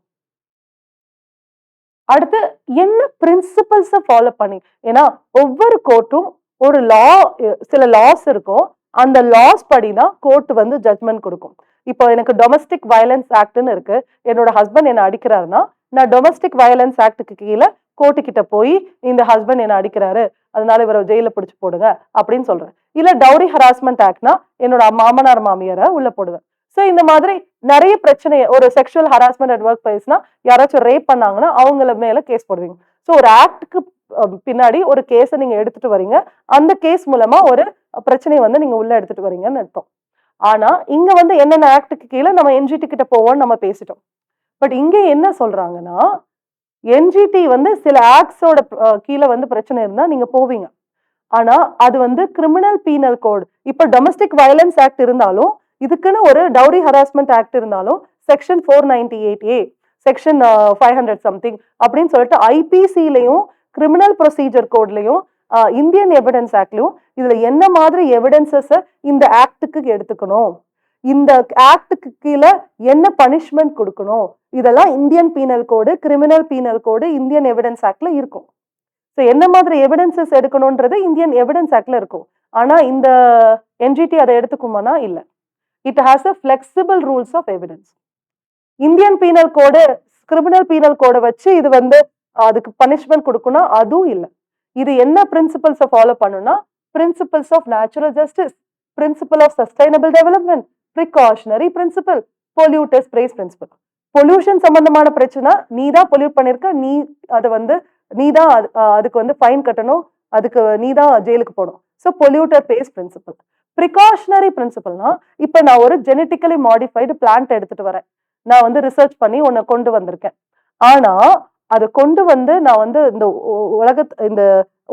அடுத்து என்ன பிரின்சிபல்ஸை ஃபாலோ பண்ணி, ஏன்னா ஒவ்வொரு கோர்ட்டும் ஒரு லா, சில லாஸ் இருக்கும். அந்த லாஸ் படிதான் கோர்ட் வந்து ஜட்மெண்ட் கொடுக்கும். இப்போ எனக்கு டொமஸ்டிக் வயலன்ஸ் ஆக்ட்னு இருக்கு. என்னோட ஹஸ்பண்ட் என்ன அடிக்கிறாருன்னா நான் டொமஸ்டிக் வயலன்ஸ் ஆக்டுக்கு கீழே கோர்ட்டு கிட்ட போய் இந்த ஹஸ்பண்ட் என்ன அடிக்கிறாரு அதனால இவரை ஜெயில பிடிச்சு போடுங்க அப்படின்னு சொல்றேன். இல்ல டவுரி ஹராஸ்மெண்ட் ஆக்ட்னா என்னோட மாமனார் மாமியாரை உள்ள போடுவேன். ஸோ இந்த மாதிரி நிறைய பிரச்சனை, ஒரு செக்ஷுவல் ஹராஸ்மெண்ட் அட் ஒர்க் பிளேஸ்னா யாராச்சும் ரேப் பண்ணாங்கன்னா அவங்கள மேல கேஸ் போடுவீங்க. ஸோ ஒரு ஆக்டுக்கு பின்னாடி ஒரு கேஸை நீங்க எடுத்துட்டு வரீங்க. அந்த கேஸ் மூலமா ஒரு பிரச்சனையை வந்து நீங்க உள்ள எடுத்துட்டு வரீங்கன்னு அர்த்தம். ஆனா இங்க வந்து என்னென்ன ஆக்டுக்கு கீழே நம்ம என்ஜிடி கிட்ட போவோம்னு நம்ம பேசிட்டோம். பட் இங்க என்ன சொல்றாங்கன்னா என்ஜிடி வந்து சில ஆக்ட்ஸோட கீழே வந்து பிரச்சனை இருந்தா நீங்க போவீங்க. ஆனா அது வந்து கிரிமினல் பீனல் கோட். இப்ப டொமஸ்டிக் வயலன்ஸ் ஆக்ட் இருந்தாலும் இதுக்குன்னு ஒரு டவுரி ஹராஸ்மெண்ட் ஆக்ட் இருந்தாலும் செக்ஷன் 498A, செக்ஷன் 500 சம்திங் அப்படின்னு சொல்லிட்டு ஐபிசிலையும் கிரிமினல் ப்ரொசீஜர் கோட்லயும் இந்தியன் எவிடன்ஸ் ஆக்ட்லயும் இதுல என்ன மாதிரி எவிடன்சஸ் இந்த ஆக்டுக்கு எடுத்துக்கணும், இந்த ஆக்டுக்கு கீழே என்ன பனிஷ்மெண்ட் கொடுக்கணும், இதெல்லாம் Indian penal code, criminal penal code, Indian evidence ஆக்ட்ல இருக்கும். ஸோ என்ன மாதிரி எவிடன்சஸ் எடுக்கணும்ன்றது இந்தியன் எவிடன்ஸ் ஆக்ட்ல இருக்கும். ஆனா இந்த என்ஜிடி அதை எடுத்துக்குமானா இல்ல. It has a flexible rules of evidence. Indian penal code, criminal penal கோடை வச்சு இது வந்து அதுக்கு பனிஷ்மெண்ட் கொடுக்கணும் அதுவும் இல்லை. இது என்ன பிரின்சிபல்ஸை ஃபாலோ பண்ணும்னா principles of natural justice, principle of sustainable development, precautionary principle, polluters price principle. Pollution சம்பந்தமான பிரச்சனை, நீ தான் பொல்யூட் பண்ணிருக்க, நீ அதை வந்து நீ தான் அதுக்கு வந்து ஃபைன் கட்டணும், அதுக்கு நீ தான் ஜெயிலுக்கு போகணும். So polluter pays principle. Precautionary பிரின்சிபல்னா இப்ப நான் ஒரு ஜெனட்டிக்கலி மாடிஃபைடு பிளான்ட் எடுத்துட்டு வரேன், நான் வந்து ரிசர்ச் பண்ணி உன்னை கொண்டு வந்திருக்கேன். ஆனா அதை கொண்டு வந்து நான் வந்து இந்த இந்த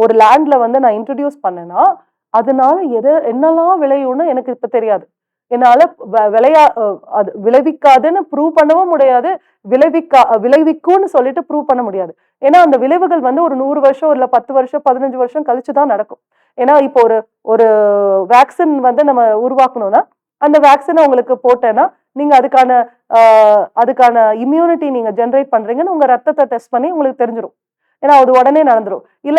ஒரு லேண்ட்ல வந்து நான் இன்ட்ரடியூஸ் பண்ணேன்னா அதனால என்னெல்லாம் விளையும்னு எனக்கு இப்ப தெரியாது. என்னால அது விளைவிக்காதுன்னு ப்ரூவ் பண்ணவும் முடியாது, விளைவிக்கும்னு சொல்லிட்டு ப்ரூவ் பண்ண முடியாது. ஏன்னா அந்த விளைவுகள் வந்து ஒரு 100 வருஷம் இல்ல 10 வருஷம் 15 வருஷம் கழிச்சுதான் நடக்கும். ஏன்னா இப்போ ஒரு வேக்சின் வந்து நம்ம உருவாக்கணும்னா அந்த வேக்சினை உங்களுக்கு போட்டேன்னா நீங்க அதுக்கான இம்யூனிட்டி நீங்க ஜென்ரேட் பண்றீங்கன்னு உங்க ரத்தத்தை டெஸ்ட் பண்ணி உங்களுக்கு தெரிஞ்சிடும். ஏன்னா அது உடனே நடந்துரும். இல்ல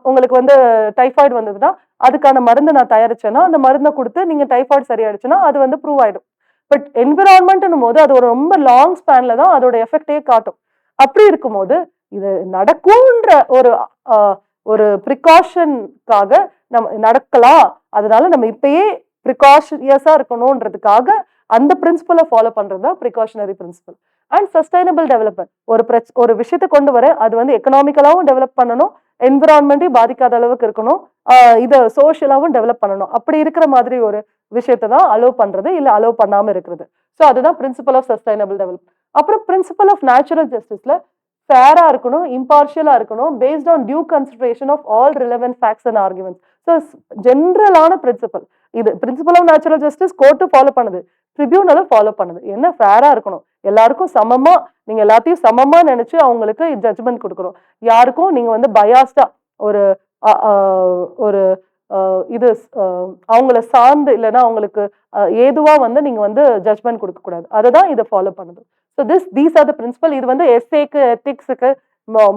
உங்களுக்கு வந்து டைஃபாய்டு வந்ததுன்னா அதுக்கான மருந்து நான் தயாரிச்சேன்னா அந்த மருந்தை கொடுத்து நீங்க டைஃபாய்டு சரியாயிடுச்சுன்னா அது வந்து ப்ரூவ் ஆயிடும். பட் என்விரான்மெண்ட்னும் போது அது ஒரு ரொம்ப லாங் ஸ்பேன்ல தான் அதோட எஃபெக்டே காட்டும். அப்படி இருக்கும்போது இது நடக்கும்ன்ற ஒரு ப்ரிகாஷனுக்காக நம்ம நடக்கலாம். அதனால நம்ம இப்பயே ப்ரிகாஷனியஸா இருக்கணும்ன்றதுக்காக அந்த பிரின்சிபலை ஃபாலோ பண்றதுதான் precautionary principle. And sustainable development, ஒரு விஷயத்தை கொண்டு வர அது வந்து எக்கனாமிக்கலாவும் டெவலப் பண்ணணும், என்விரான்மெண்ட்டையும் பாதிக்காத அளவுக்கு இருக்கணும், இதை சோஷியலாவும் டெவலப் பண்ணணும். அப்படி இருக்கிற மாதிரி ஒரு விஷயத்தை தான் அலோவ் பண்றது, இல்ல அலோவ் பண்ணாம இருக்கிறது. ஸோ அதுதான் பிரின்சிபல் ஆஃப் சஸ்டைனபிள் டெவலப். அப்புறம் பிரின்சிபல் ஆஃப் நேச்சுரல் ஜஸ்டிஸ்ல ஃபேரா இருக்கணும், இம்பார்ஷியலா இருக்கணும், based on due consideration of all relevant facts and arguments. So ஜென்ரலான பிரின்சிபல் இது. Principle of natural justice court follow பண்ணுது, ட்ரிபியூனலும் ஃபாலோ பண்ணுது. என்ன ஃபேரா இருக்கணும், எல்லாருக்கும் சமமா, நீங்க எல்லாத்தையும் சமமா நினைச்சு அவங்களுக்கு ஜட்ஜ்மெண்ட் கொடுக்கணும். யாருக்கும் நீங்க வந்து பயாஸ்டா ஒரு ஒரு இது அவங்கள சார்ந்து இல்லைன்னா அவங்களுக்கு ஏதுவா வந்து நீங்க வந்து ஜட்மெண்ட் கொடுக்க கூடாது. அதுதான் இதை ஃபாலோ பண்ணுது. So these are the principle. இது வந்து எஸ்ஏக்கு எத்திக்ஸுக்கு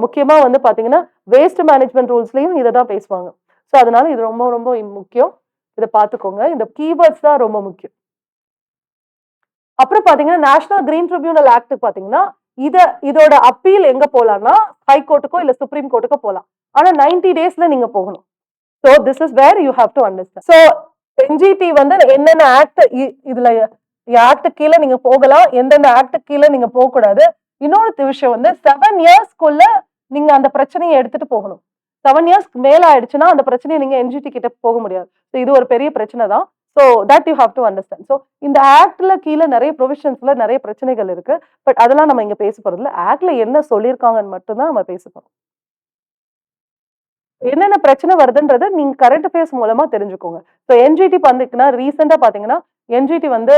முக்கியமா வந்து பாத்தீங்கன்னா வேஸ்ட் மேனேஜ்மெண்ட் ரூல்ஸ்லயும் இதை தான் பேசுவாங்க. ஸோ அதனால இது ரொம்ப ரொம்ப முக்கியம். இதை பார்த்துக்கோங்க. இந்த கீவேர்ட்ஸ் தான் ரொம்ப முக்கியம். அப்புறம் பாத்தீங்கன்னா நேஷனல் கிரீன் ட்ரிபியூனல் ஆக்ட் பாத்தீங்கன்னா இதோட அப்பீல் எங்க போலாம்னா ஹைகோர்ட்டுக்கோ இல்ல சுப்ரீம் கோர்ட்டுக்கோ போலாம். ஆனா 90 டேஸ்ல நீங்க போகணும். So this is where you have to understand. So NGT வந்து என்னென்ன ஆக்ட் இதுல ஆக்ட் கீழே நீங்க போகலாம், எந்தெந்த ஆக்ட் கீழே நீங்க போக கூடாது. இன்னொரு விஷயம் வந்து 7 இயர்ஸ்க்குள்ள நீங்க அந்த பிரச்சனையை எடுத்துட்டு போகணும். 7 இயர்ஸ்க்கு மேல ஆயிடுச்சுன்னா அந்த பிரச்சனையை நீங்க NGT கிட்ட போக முடியாது. இது ஒரு பெரிய பிரச்சனை தான். So that you have to understand. So இந்த ஆக்ட்ல கீழே நிறைய ப்ரொவிஷன்ஸ்ல நிறைய பிரச்சனைகள் இருக்கு. பட் அதெல்லாம் நம்ம இங்க பேச போறது இல்லை. ஆக்ட்ல என்ன சொல்லியிருக்காங்கன்னு மட்டும்தான் நம்ம பேச போறோம். என்னென்ன பிரச்சனை வருதுன்றத நீங்க கரண்ட் அஃபேர்ஸ் மூலமா தெரிஞ்சுக்கோங்க. ஸோ என்ஜிடி வந்துக்குன்னா ரீசெண்டா பாத்தீங்கன்னா என்ஜிடி வந்து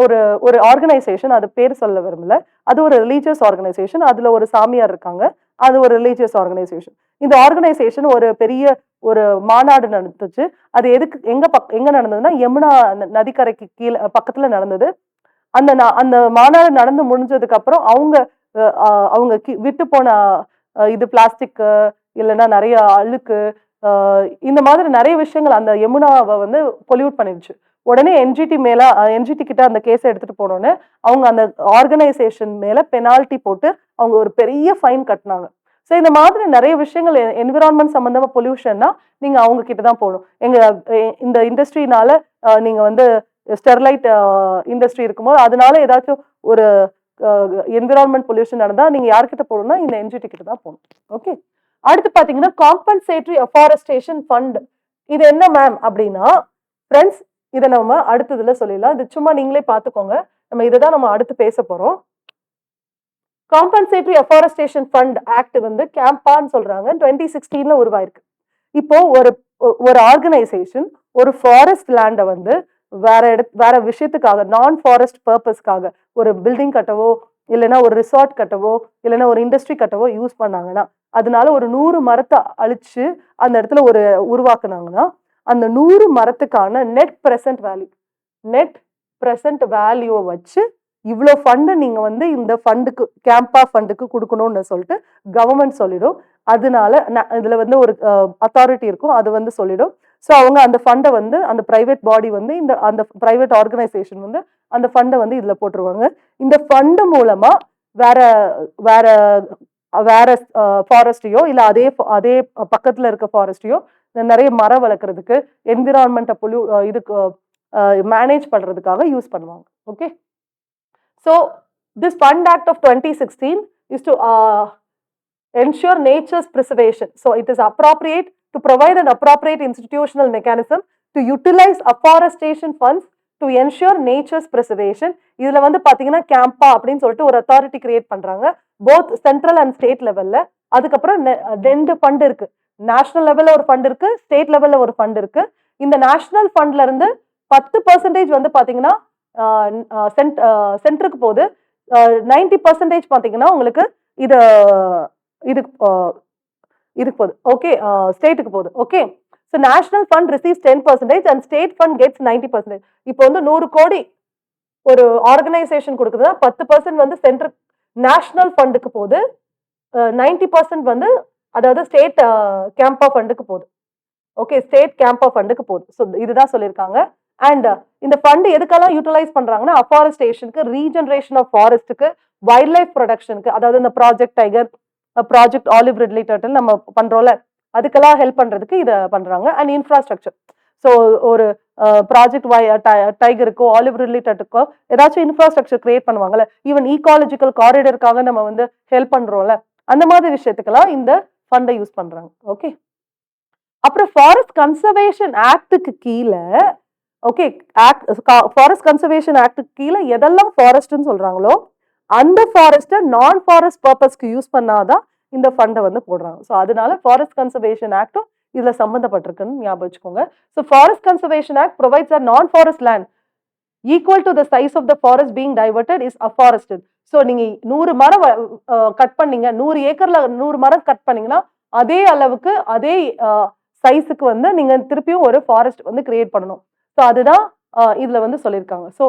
ஒரு ஒரு ஆர்கனைசேஷன், அது பேர் சொல்ல விரும்பல. அது ஒரு ரிலீஜியஸ் ஆர்கனைசேஷன். அதுல ஒரு சாமியார் இருக்காங்க. அது ஒரு ரிலீஜியஸ் ஆர்கனைசேஷன். இந்த ஆர்கனைசேஷன் ஒரு பெரிய ஒரு மாநாடு நடந்துச்சு. அது எங்க நடந்ததுன்னா யமுனா நதிக்கரைக்கு கீழே பக்கத்துல நடந்தது. அந்த மாநாடு நடந்து முடிஞ்சதுக்கு அப்புறம் அவங்க விட்டு போன இது பிளாஸ்டிக் இல்லைன்னா நிறைய அழுக்கு இந்த மாதிரி நிறைய விஷயங்கள் அந்த யமுனாவை வந்து பொல்யூட் பண்ணிடுச்சு. உடனே என்ஜிடி கிட்ட அந்த கேஸை எடுத்துட்டு போனோன்னு அவங்க அந்த ஆர்கனைசேஷன் மேல பெனால்டி போட்டு அவங்க ஒரு பெரிய ஃபைன் கட்டினாங்க. ஸோ இந்த மாதிரி நிறைய விஷயங்கள் என்விரான்மெண்ட் சம்பந்தமா பொல்யூஷன்னா நீங்க அவங்க கிட்ட தான் போகணும். இந்த இண்டஸ்ட்ரினால நீங்க வந்து ஸ்டெர்லைட் இண்டஸ்ட்ரி இருக்கும்போது அதனால ஏதாச்சும் ஒரு என்விரான்மெண்ட் பொல்யூஷன் நடந்தா நீங்க யார்கிட்ட போகணும்னா இந்த என்ஜிடி கிட்ட தான் போகணும். ஓகே. அடுத்து பாத்தீங்கன்னா காம்பன்சேட்டரி அஃபாரஸ்டேஷன் ஃபண்ட். இது என்ன மேம் அப்படின்னா ஃப்ரெண்ட்ஸ், இதை நம்ம அடுத்ததுல சொல்லிடலாம். இது சும்மா நீங்களே பார்த்துக்கோங்க. நம்ம அடுத்து பேச போறோம். காம்பன்சேட்டரி அஃபாரஸ்டேஷன் ஃபண்ட் ஆக்ட் வந்து கேம்பான்னு சொல்றாங்க. 2016 உருவாயிருக்கு. இப்போ ஒரு ஆர்கனைசேஷன் ஒரு ஃபாரஸ்ட் லேண்டை வந்து வேற விஷயத்துக்காக நான் ஃபாரஸ்ட் பர்பஸ்க்காக ஒரு பில்டிங் கட்டவோ இல்லைன்னா ஒரு ரிசார்ட் கட்டவோ இல்லைன்னா ஒரு இண்டஸ்ட்ரி கட்டவோ யூஸ் பண்ணாங்கன்னா அதனால ஒரு 100 மரத்தை அழிச்சு அந்த இடத்துல உருவாக்குனாங்கன்னா அந்த 100 மரத்துக்கான நெட் பிரசன்ட் வேல்யூவை வச்சு இவ்வளோ ஃபண்டு நீங்க வந்து இந்த ஃபண்டுக்கு கேம்பா ஃபண்டுக்கு கொடுக்கணும்னு சொல்லிட்டு கவர்மெண்ட் சொல்லிடும். அதனால இதுல வந்து ஒரு அத்தாரிட்டி இருக்கும், அது வந்து சொல்லிடும். ஸோ அவங்க அந்த ஃபண்டை வந்து அந்த பிரைவேட் பாடி வந்து அந்த பிரைவேட் ஆர்கனைசேஷன் வந்து அந்த ஃபண்டை வந்து இதுல போட்டுருவாங்க. இந்த ஃபண்டு மூலமா வேற வேற வேற ஃபாரஸ்டையோ இல்ல அதே பக்கத்துல இருக்க ஃபாரஸ்டையோ நிறைய மரம் வளர்க்கறதுக்கு என்விரான்மெண்ட்டை இதுக்கு மேனேஜ் பண்றதுக்காக யூஸ் பண்ணுவாங்க. Okay. So this Fund Act of 2016 is to ensure nature's preservation. So it is appropriate to provide an appropriate institutional mechanism to utilize afforestation funds to ensure nature's preservation. இதுல வந்து பாத்தீங்கன்னா CAMPA அப்படின்னு சொல்லிட்டு ஒரு authority create பண்றாங்க, both central and state லெவல்ல. அதுக்கப்புறம் 2 fund இருக்கு. நேஷனல் லெவல்ல ஒரு ஃபண்ட் இருக்கு, ஸ்டேட் லெவல்ல ஒரு ஃபண்ட் இருக்கு. இந்த நேஷனல் ஃபண்ட்ல இருந்து 10% வந்து பாத்தீங்கன்னா சென்டருக்கு போகுது. 90% பாத்தீங்கன்னா உங்களுக்கு இதுக்கு போகுது. ஓகே, ஸ்டேட்டுக்கு போகுது. Okay. So national fund receives 10% and state fund gets 90%. இப்போ வந்து 100 கோடி ஒரு ஆர்கனைசேஷன் கொடுக்குதுன்னா 10% வந்து சென்ட்ரல் நேஷனல் ஃபண்டுக்கு போகுது, 90% வந்து அதாவது ஸ்டேட் கேம்பா ஃபண்டுக்கு போகுது. ஓகே, ஸ்டேட் கேம்பா ஃபண்டுக்கு போகுது. ஸோ இதுதான் சொல்லியிருக்காங்க. அண்ட் இந்த ஃபண்ட் எதுக்கெல்லாம் யூட்டிலைஸ் பண்றாங்கன்னா அஃபாரஸ்டேஷனுக்கு, ரீஜெனரேஷன் ஆஃப் ஃபாரஸ்ட்டுக்கு, வைல்ட் லைஃப் ப்ரொடக்ஷனுக்கு, அதாவது இந்த project tiger, project olive ridley turtle நம்ம பண்றோம்ல, அதுக்கெல்லாம் ஹெல்ப் பண்றதுக்கு இதை பண்றாங்க. And infrastructure. ஸோ ஒரு ப்ராஜெக்ட் டைகருக்கோ ஆலிவ் ரிட்லி டர்ட்டுக்கோ ஏதாச்சும் இன்ஃப்ராஸ்ட்ரக்சர் கிரியேட் பண்ணுவாங்கல்ல, ஈவன் ஈகாலஜிக்கல் காரிடருக்காக நம்ம வந்து ஹெல்ப் பண்றோம்ல, அந்த மாதிரி விஷயத்துக்கெல்லாம் இந்த ஃபண்டை யூஸ் பண்றாங்க. ஓகே. அப்புறம் ஃபாரஸ்ட் கன்சர்வேஷன் ஆக்டுக்கு கீழே, ஓகே, ஃபாரஸ்ட் கன்சர்வேஷன் ஆக்டுக்கு கீழே எதெல்லாம் ஃபாரஸ்ட்னு சொல்றாங்களோ அந்த ஃபாரஸ்ட்டை நான் ஃபாரஸ்ட் பர்பஸ்க்கு யூஸ் பண்ணாதான் இந்த ஃபண்டை வந்து போடுறாங்க. ஸோ அதனால ஃபாரஸ்ட் கன்சர்வேஷன் ஆக்டும் இதுல சம்பந்தப்பட்டிருக்குன்னு ஞாபகம் வச்சுக்கோங்க. So forest conservation act provides a non forest land equal to the size of the forest being diverted is afforested. So நீங்க 100 மரம் கட் பண்ணீங்க, 100 ஏக்கர்ல 100 மரம் கட் பண்ணீங்கன்னா அதே அளவுக்கு அதே சைஸுக்கு வந்து நீங்க திருப்பியும் ஒரு ஃபாரஸ்ட் வந்து கிரியேட் பண்ணணும். ஸோ அதுதான் இதுல வந்து சொல்லியிருக்காங்க. So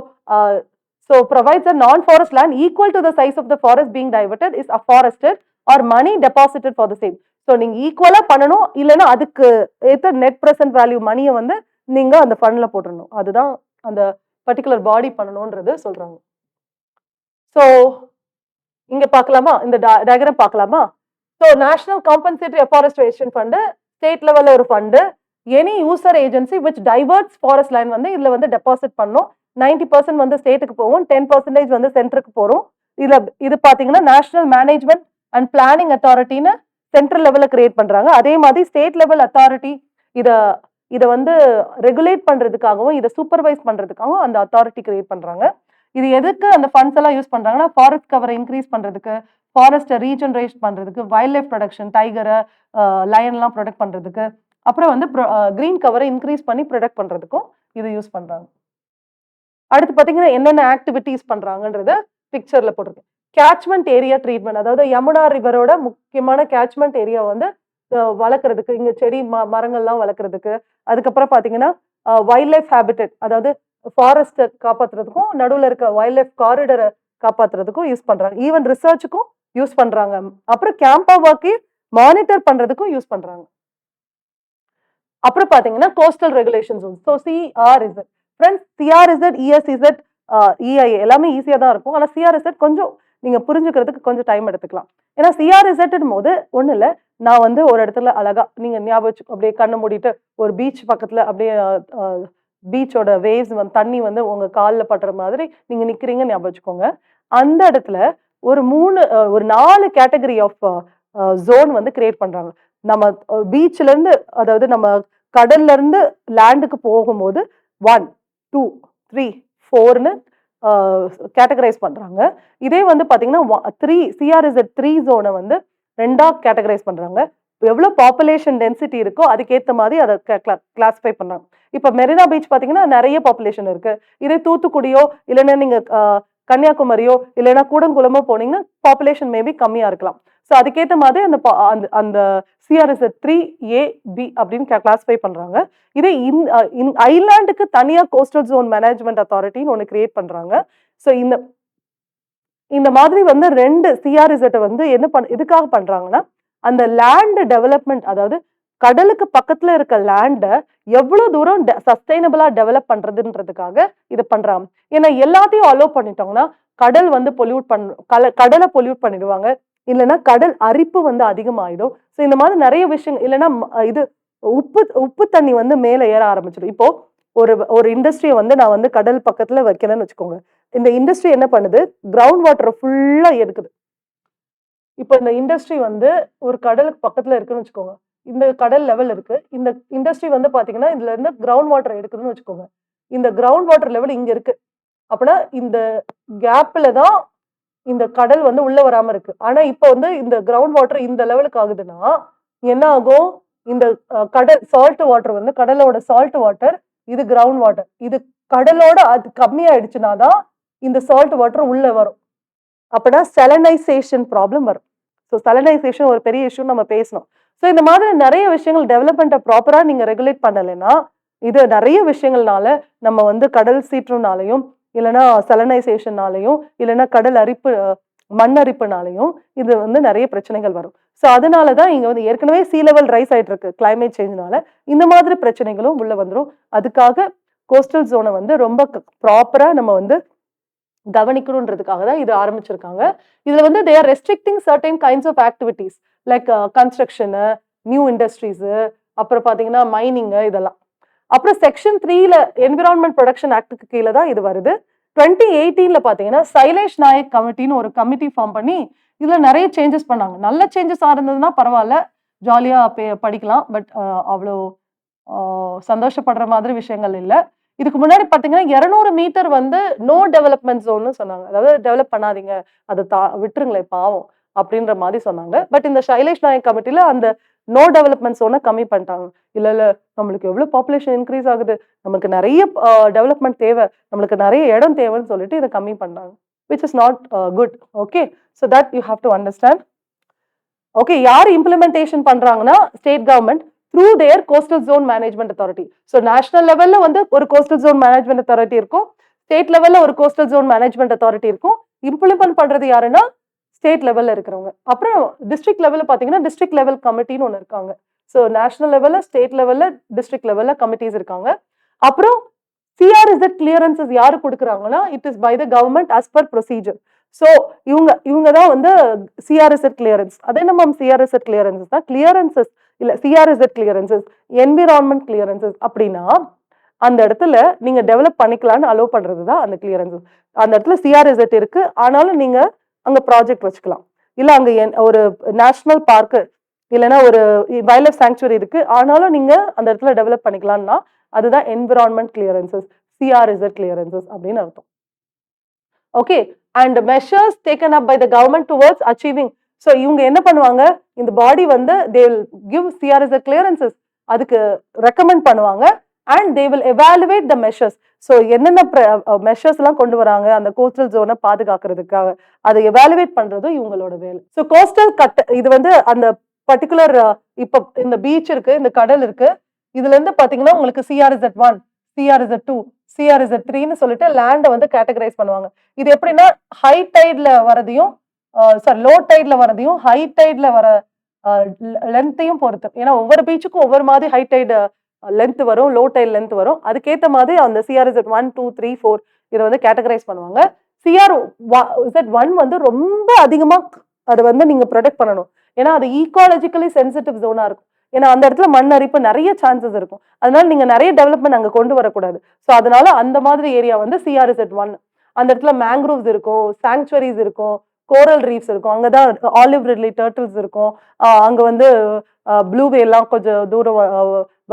provides a non-forest land equal to the size of the forest being diverted is afforested or money deposited for the same. So நீங்க ஈக்குவலா பண்ணணும், இல்லைன்னா அதுக்கு ஏத்த நெட் பிரசன்ட் வேல்யூ மணியை வந்து நீங்க அந்த ஃபண்ட்ல போட்டுடணும். அதுதான் அந்த பர்டிகுலர் பாடி பண்ணணும்ன்றது சொல்றாங்க. ஸோ இங்க பார்க்கலாமா, இந்த டயக்ராம் பார்க்கலாமா? So national compensatory afforestation fund state லெவல்ல ஒரு fund. Any user agency which diverts forest line வந்து இதுல வந்து டெபாசிட் பண்ணும். 90% வந்து ஸ்டேட்டுக்கு போகும், 10% வந்து சென்டருக்கு போகும். இதுல இது பாத்தீங்கன்னா நேஷனல் மேனேஜ்மெண்ட் அண்ட் பிளானிங் அத்தாரிட்டின்னு சென்ட்ரல் லெவல்ல கிரியேட் பண்றாங்க. அதே மாதிரி ஸ்டேட் லெவல் அத்தாரிட்டி இத இத வந்து ரெகுலேட் பண்றதுக்காகவும் இதை சூப்பர்வைஸ் பண்றதுக்காகவும் அந்த அத்தாரிட்டி கிரியேட் பண்றாங்க. இது எதுக்கு அந்த ஃபண்ட்ஸ் எல்லாம் யூஸ் பண்றாங்கன்னா, ஃபாரஸ்ட் கவரை இன்க்ரீஸ் பண்றதுக்கு, ஃபாரஸ்ட்டை ரீஜெனரேட் பண்றதுக்கு, வைல்ட் லைஃப் ப்ரொடக்ஷன், டைகரை லயன்லாம் ப்ரொடெக்ட் பண்றதுக்கு, அப்புறம் வந்து கிரீன் கவரை இன்க்ரீஸ் பண்ணி ப்ரொடெக்ட் பண்றதுக்கும் இது யூஸ் பண்றாங்க. அடுத்து பாத்தீங்கன்னா என்னென்ன ஆக்டிவிட்டிஸ் பண்றாங்கன்றத பிக்சர்ல போட்டிருக்கேன். கேட்ச்மெண்ட் ஏரியா ட்ரீட்மெண்ட், அதாவது யமுனா ரிவரோட முக்கியமான கேட்ச்மெண்ட் ஏரியா வந்து வளர்க்கறதுக்கு, இங்க செடி மரங்கள்லாம் வளர்க்கறதுக்கு. அதுக்கப்புறம் பாத்தீங்கன்னா வைல்ட் லைஃப் ஹேபிட்டட், அதாவது ஃபாரஸ்ட் காப்பாத்துறதுக்கும் நடுவுல இருக்க வைல்ட் லைஃப் காரிடரை காப்பாத்துறதுக்கும் யூஸ் பண்றாங்க. ஈவன் ரிசர்ச்சுக்கும் யூஸ் பண்றாங்க. அப்புறம் கேம்பா ஒர்க்கை மானிட்டர் பண்றதுக்கும் யூஸ் பண்றாங்க. அப்புறம் பாத்தீங்கன்னா coastal regulation zone. So CRZ friends, CRZ, ESZ, EIA எல்லாமே ஈஸியா தான் இருக்கும். ஆனா சிஆர்இசட் கொஞ்சம் நீங்க புரிஞ்சுக்கிறதுக்கு கொஞ்சம் டைம் எடுத்துக்கலாம். ஏன்னா சிஆர்இசட் போது ஒண்ணு இல்ல, நான் வந்து ஒரு இடத்துல அழகா நீங்க ஞாபகம் அப்படியே கண்ணை மூடிட்டு ஒரு பீச் பக்கத்துல அப்படியே பீச்சோட வேவ்ஸ் வந்து தண்ணி வந்து உங்க காலில் படுற மாதிரி நீங்க நிக்கிறீங்கன்னு ஞாபகம் வச்சுக்கோங்க. அந்த இடத்துல ஒரு ஒரு 4 கேட்டகரி ஆஃப் ஜோன் வந்து கிரியேட் பண்றாங்க. நம்ம பீச்ல இருந்து, அதாவது நம்ம கடல்ல இருந்து லேண்டுக்கு போகும்போது 1, 2, 3, 4ன்னு கேட்டகரைஸ் பண்றாங்க. இதே வந்து பாத்தீங்கன்னா 3 சிஆர்இசட் 3 ஜோனை வந்து 2ஆ கேட்டகரைஸ் பண்றாங்க. எவ்வளவு பாப்புலேஷன் டென்சிட்டி இருக்கோ அதுக்கேற்ற மாதிரி அதை கிளாஸிஃபை பண்றாங்க. இப்ப மெரினா பீச் பாத்தீங்கன்னா நிறைய பாப்புலேஷன் இருக்கு. இதே தூத்துக்குடியோ இல்லைன்னா நீங்க கன்னியாகுமரியோ இல்லைன்னா கூடங்குளமோ போனீங்கன்னா பாப்புலேஷன் மேபி கம்மியா இருக்கலாம். ஸோ அதுக்கேற்ற மாதிரி அந்த சிஆர்எஸ்எட் 3A, B அப்படின்னு கிளாஸிஃபை பண்றாங்க. இதே ஐலாண்டுக்கு தனியா கோஸ்டல் ஜோன் மேனேஜ்மெண்ட் அத்தாரிட்டின்னு ஒன்று கிரியேட் பண்றாங்க. ஸோ இந்த மாதிரி வந்து 2 சிஆர்எஸ்எட்டை வந்து எதுக்காக பண்றாங்கன்னா, அந்த லேண்ட் டெவலப்மெண்ட், அதாவது கடலுக்கு பக்கத்துல இருக்க லேண்ட எவ்வளவு தூரம் சஸ்டைனபிளா டெவலப் பண்றதுன்றதுக்காக இது பண்றாங்க. ஏன்னா எல்லாத்தையும் அலோவ் பண்ணிட்டோம்னா கடல் வந்து கடலை பொல்யூட் பண்ணிடுவாங்க, இல்லைன்னா கடல் அரிப்பு வந்து அதிகமாயிடும். ஸோ இந்த மாதிரி நிறைய விஷயம், இல்லைன்னா இது உப்பு தண்ணி வந்து மேல ஏற ஆரம்பிச்சிடும். இப்போ ஒரு இண்டஸ்ட்ரியை வந்து நான் வந்து கடல் பக்கத்துல வைக்கிறேன்னு வச்சுக்கோங்க. இந்த இண்டஸ்ட்ரி என்ன பண்ணுது, கிரவுண்ட் வாட்டரை ஃபுல்லா எடுக்குது. இப்போ இந்த இண்டஸ்ட்ரி வந்து ஒரு கடலுக்கு பக்கத்துல இருக்குன்னு வச்சுக்கோங்க. இந்த கடல் லெவல் இருக்கு. இந்த இண்டஸ்ட்ரி வந்து பாத்தீங்கன்னா இதுல இருந்து கிரவுண்ட் வாட்டர் எடுக்குதுன்னு வச்சுக்கோங்க. இந்த கிரவுண்ட் வாட்டர் லெவல் இங்க இருக்கு. அப்படின்னா இந்த கேப்ல தான் இந்த கடல் வந்து உள்ள வராம இருக்கு. ஆனா இப்போ வந்து இந்த கிரவுண்ட் வாட்டர் இந்த லெவலுக்கு ஆகுதுன்னா என்ன ஆகும், இந்த கடல் சால்ட் வாட்டர் வந்து கடலோட சால்ட் வாட்டர், இது கிரவுண்ட் வாட்டர், இது கடலோட அது கம்மியாயிடுச்சுன்னா தான் இந்த சால்ட் வாட்டர் உள்ள வரும். அப்படின்னா செலனைசேஷன் ப்ராப்ளம் வரும். ஸோ செலனைசேஷன் ஒரு பெரிய இஷ்யூ நம்ம பேசணும். ஸோ இந்த மாதிரி நிறைய விஷயங்கள் டெவலப்மெண்ட்டை ப்ராப்பரா நீங்க ரெகுலேட் பண்ணலைன்னா இது நிறைய விஷயங்கள்னால நம்ம வந்து கடல் சீற்றம்னாலையும் இல்லைன்னா செலனைசேஷன்னாலையும் இல்லைன்னா கடல் அரிப்பு மண் அரிப்புனாலையும் இது வந்து நிறைய பிரச்சனைகள் வரும். ஸோ அதனாலதான் இங்க வந்து ஏற்கனவே சீ லெவல் ரைஸ் ஆயிட்டு இருக்கு கிளைமேட் சேஞ்ச்னால, இந்த மாதிரி பிரச்சனைகளும் உள்ள வந்துடும். அதுக்காக கோஸ்டல் ஜோனை வந்து ரொம்ப ப்ராப்பரா நம்ம வந்து கவனிக்கணுன்றதுக்காக தான் இது ஆரம்பிச்சிருக்காங்க. இதுல வந்து they are restricting certain kinds of activities like construction, new industries, அப்புறம் பாத்தீங்கன்னா மைனிங், இதெல்லாம். அப்புறம் செக்ஷன் 3ல என்விரான்மெண்ட் ப்ரொடக்ஷன் ஆக்டுக்கு கீழே தான் இது வருது. 2018ல பாத்தீங்கன்னா சைலேஷ் நாயக் கமிட்டின்னு ஒரு கமிட்டி ஃபார்ம் பண்ணி இதுல நிறைய சேஞ்சஸ் பண்ணாங்க. நல்ல சேஞ்சஸா இருந்ததுன்னா பரவாயில்ல, ஜாலியா படிக்கலாம். பட் அவ்வளோ சந்தோஷப்படுற மாதிரி விஷயங்கள் இல்லை. இதுக்கு முன்னாடி பாத்தீங்கன்னா 200 மீட்டர் வந்து நோ டெவலப்மெண்ட் ஜோன்னு சொன்னாங்க. அதாவது டெவலப் பண்ணாதீங்க, அதை விட்டுருங்களேன் பாவம் அப்படின்ற மாதிரி சொன்னாங்க. பட் இந்த சைலேஷ் நாயக் கமிட்டில அந்த நோ டெவலப்மெண்ட் ஜோனை கம்மி பண்ணிட்டாங்க. இல்ல நம்மளுக்கு எவ்வளவு பாப்புலேஷன் இன்க்ரீஸ் ஆகுது, நமக்கு நிறைய டெவலப்மெண்ட் தேவை, நம்மளுக்கு நிறைய இடம் தேவைன்னு சொல்லிட்டு இதை கம்மி பண்ணாங்க, which is not good. Okay, so that you have to understand. Okay, யார் இம்ப்ளிமெண்டேஷன் பண்றாங்கன்னா state government through their coastal zone management authority. So national லெவல்ல வந்து ஒரு கோஸ்டல் ஜோன் மேனேஜ்மெண்ட் அத்தாரிட்டி இருக்கும், ஸ்டேட் லெவல்ல ஒரு கோஸ்டல் ஜோன் மேனேஜ்மெண்ட் அத்தாரிட்டி இருக்கும். Implement பண்றது யாருன்னா ஸ்டேட் லெவல்ல இருக்கிறவங்க. அப்புறம் டிஸ்ட்ரிக்ட் லெவல்ல பாத்தீங்கன்னா டிஸ்ட்ரிக்ட் லெவல் கமிட்டின்னு ஒன்று இருக்காங்க. ஸோ நேஷனல் லெவல்ல, ஸ்டேட் லெவல்ல, டிஸ்ட்ரிக்ட் லெவல்ல கமிட்டிஸ் இருக்காங்க. அப்புறம் சிஆர்இசட் கிளியரன்சஸ் யாரு கொடுக்குறாங்கன்னா it is by the government as per procedure. So இவங்க தான் வந்து சிஆர்இசட் கிளியரன்ஸ். அது என்ன மேம் சிஆர்இசட் கிளியரன்சஸ் தான் கிளியரன்சஸ் இல்ல, சிஆர்இசட் கிளியரன்சஸ் என்விரான்மெண்ட் கிளியரன்சஸ் அப்படின்னா அந்த இடத்துல நீங்க டெவலப் பண்ணிக்கலாம்னு அலோவ் பண்றது தான் அந்த கிளியரன்சஸ். அந்த இடத்துல சிஆர்இசட் இருக்கு, ஆனாலும் நீங்க அங்க ப்ராஜெக்ட் வச்சுக்கலாம். இல்ல அங்க ஒரு நேஷனல் பார்க் இல்லைன்னா ஒரு வைல்ட் லைஃப் சாங்சுவரி இருக்கு, ஆனாலும் நீங்க அந்த இடத்துல டெவலப் பண்ணிக்கலாம்னா அதுதான் என்விரான்மெண்ட் கிளியரன்சஸ், சிஆர்இசட் கிளியரன்சஸ் அப்படின்னு அர்த்தம். Okay, and measures taken up by the government towards achieving. So இவங்க என்ன பண்ணுவாங்க, இந்த பாடி வந்து they will give CRZ clearances, அதுக்கு ரெக்கமெண்ட் பண்ணுவாங்க and they will evaluate the measures. So என்னென்ன மெஷர்ஸ் எல்லாம் கொண்டு வராங்க அந்த கோஸ்டல் ஜோனை பாதுகாக்கிறதுக்காக அதை எவாலுவேட் பண்றதும் இவங்களோட வேலை. ஸோ கோஸ்டல் கட் இது வந்து அந்த பர்டிகுலர் இப்போ இந்த பீச் இருக்கு, இந்த கடல் இருக்கு, இதுல இருந்து பாத்தீங்கன்னா உங்களுக்கு சிஆர்இசட் 1, சிஆர்இசட் 2, சிஆர்இசட் 3ன்னு சொல்லிட்டு லேண்டை வந்து கேட்டகரைஸ் பண்ணுவாங்க. இது எப்படின்னா ஹை டைட்ல வரதையும் சாரி லோ டைட்ல வரதையும் ஹை டைட்ல வர லென்த்தையும் பொறுத்து, ஏன்னா ஒவ்வொரு பீச்சுக்கும் ஒவ்வொரு மாதிரி ஹை டைட் லென்த் வரும், லோ டைட் லென்த் வரும், அதுக்கேற்ற மாதிரி அந்த சிஆர்இசட் 1, 2, 3, 4 இதை வந்து கேட்டகரைஸ் பண்ணுவாங்க. சிஆர்இசட் 1 வந்து ரொம்ப அதிகமா அதை வந்து நீங்க ப்ரொடெக்ட் பண்ணணும், ஏன்னா அது ஈகாலஜிக்கலி சென்சிட்டிவ் ஜோனா இருக்கும். ஏன்னா அந்த இடத்துல மண் அரிப்பு நிறைய சான்சஸ் இருக்கும், அதனால நீங்க நிறைய டெவலப்மெண்ட் அங்க கொண்டு வரக்கூடாது. ஸோ அதனால அந்த மாதிரி ஏரியா வந்து சிஆர்இசட் 1. அந்த இடத்துல மேங்க்ரோவ்ஸ் இருக்கும், சாங்சுவரிஸ் இருக்கும், கோரல் ரீஃப்ஸ் இருக்கும், அங்கதான் ஆலிவ் ரிட்லி டர்ட்டில்ஸ் இருக்கும், அங்க வந்து ப்ளூவே எல்லாம் கொஞ்சம் தூரம்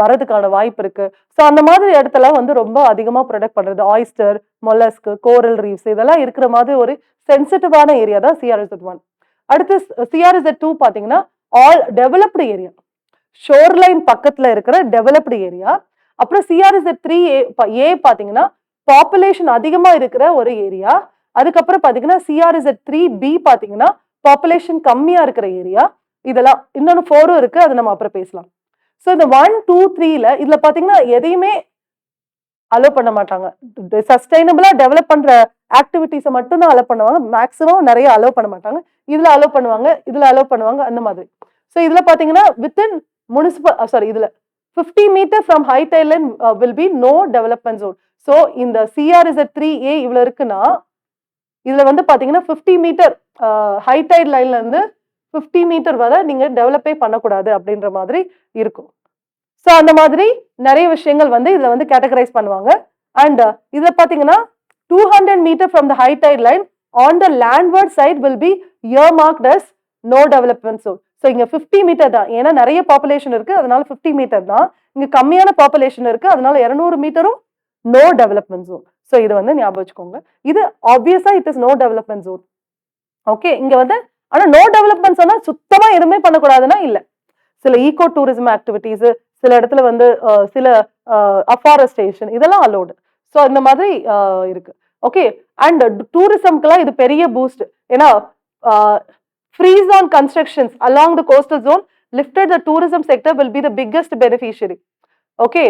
வரதுக்கான வாய்ப்பு இருக்கு. ஸோ அந்த மாதிரி இடத்துல வந்து ரொம்ப அதிகமா ப்ரொடெக்ட் பண்றது ஆயிஸ்டர், மொலஸ்க், கோரல் ரீஃப்ஸ் இதெல்லாம் இருக்கிற மாதிரி ஒரு சென்சிட்டிவான ஏரியா தான் சிஆர்இசட் 1. அடுத்து சிஆர்இசட் 2 பாத்தீங்கன்னா ஆல் டெவலப்டு ஏரியா, ஷோர்லைன் பக்கத்துல இருக்கிற டெவலப்டு ஏரியா. அப்புறம் சிஆர்இசட் 3A பாத்தீங்கன்னா பாப்புலேஷன் அதிகமா இருக்கிற ஒரு ஏரியா. அதுக்கப்புறம் பாத்தீங்கன்னா சிஆர்இசட் 3B பாத்தீங்கன்னா பாப்புலேஷன் கம்மியா இருக்கிற ஏரியா. இதெல்லாம் இன்னொன்னு 4 இருக்கு, அது நம்ம அப்புறம் பேசலாம். ஸோ இந்த 1, 2, 3ல இதுல பாத்தீங்கன்னா எதையுமே அலோவ் பண்ண மாட்டாங்க. சஸ்டைனபிளா டெவலப் பண்ற ஆக்டிவிட்டிஸை மட்டும் தான் அலோவ் பண்ணுவாங்க, மேக்ஸிமம் நிறைய அலோவ் பண்ண மாட்டாங்க. இதுல அலோவ் பண்ணுவாங்க, இதுல அலோவ் பண்ணுவாங்க, அந்த மாதிரி. ஸோ இதுல பாத்தீங்கன்னா வித்தின் முனிசிபல் இதுல 50 metre from high tide line will be no development zone. So இந்த சிஆர்இசட் 3A இவ்வளவு இருக்குன்னா இதுல வந்து பாத்தீங்கன்னா 50 மீட்டர் ஹை டைட் லைன்ல இருந்து 50 மீட்டர் வரை நீங்க டெவலப்பே பண்ணக்கூடாது அப்படின்ற மாதிரி இருக்கும். ஸோ அந்த மாதிரி நிறைய விஷயங்கள் வந்து இதுல வந்து கேட்டகரைஸ் பண்ணுவாங்க. அண்ட் இதுல பாத்தீங்கன்னா 200 metre from the high tide line on the landward side will be earmarked as no development zone. So இங்க 50 மீட்டர் தான், ஏன்னா நிறைய பாப்புலேஷன் இருக்கு, அதனால 50 மீட்டர் தான். இங்க கம்மியான பாப்புலேஷன் இருக்கு, அதனால 200 மீட்டரும் நோ டெவலப்மெண்ட் ஜோன். ஸோ இது வந்து ஞாபகம் வச்சுக்கோங்க. இது ஆப்வியஸா it is no development zone. Okay, இங்க வந்து ஆனா நோ டெவலப்மெண்ட் சொன்னா சுத்தமா எதுவுமே பண்ணக்கூடாதுன்னா இல்ல, சில ஈகோ டூரிசம் ஆக்டிவிட்டிஸ், சில இடத்துல வந்து சில அஃபாரஸ்டேஷன் இதெல்லாம் அலோடு. ஸோ இந்த மாதிரி இருக்கு. ஓகே, அண்ட் டூரிசம்க்குலாம் இது பெரிய பூஸ்ட், ஏன்னா freeze on constructions along the coastal zone lifted the tourism sector will be the biggest beneficiary. Okay,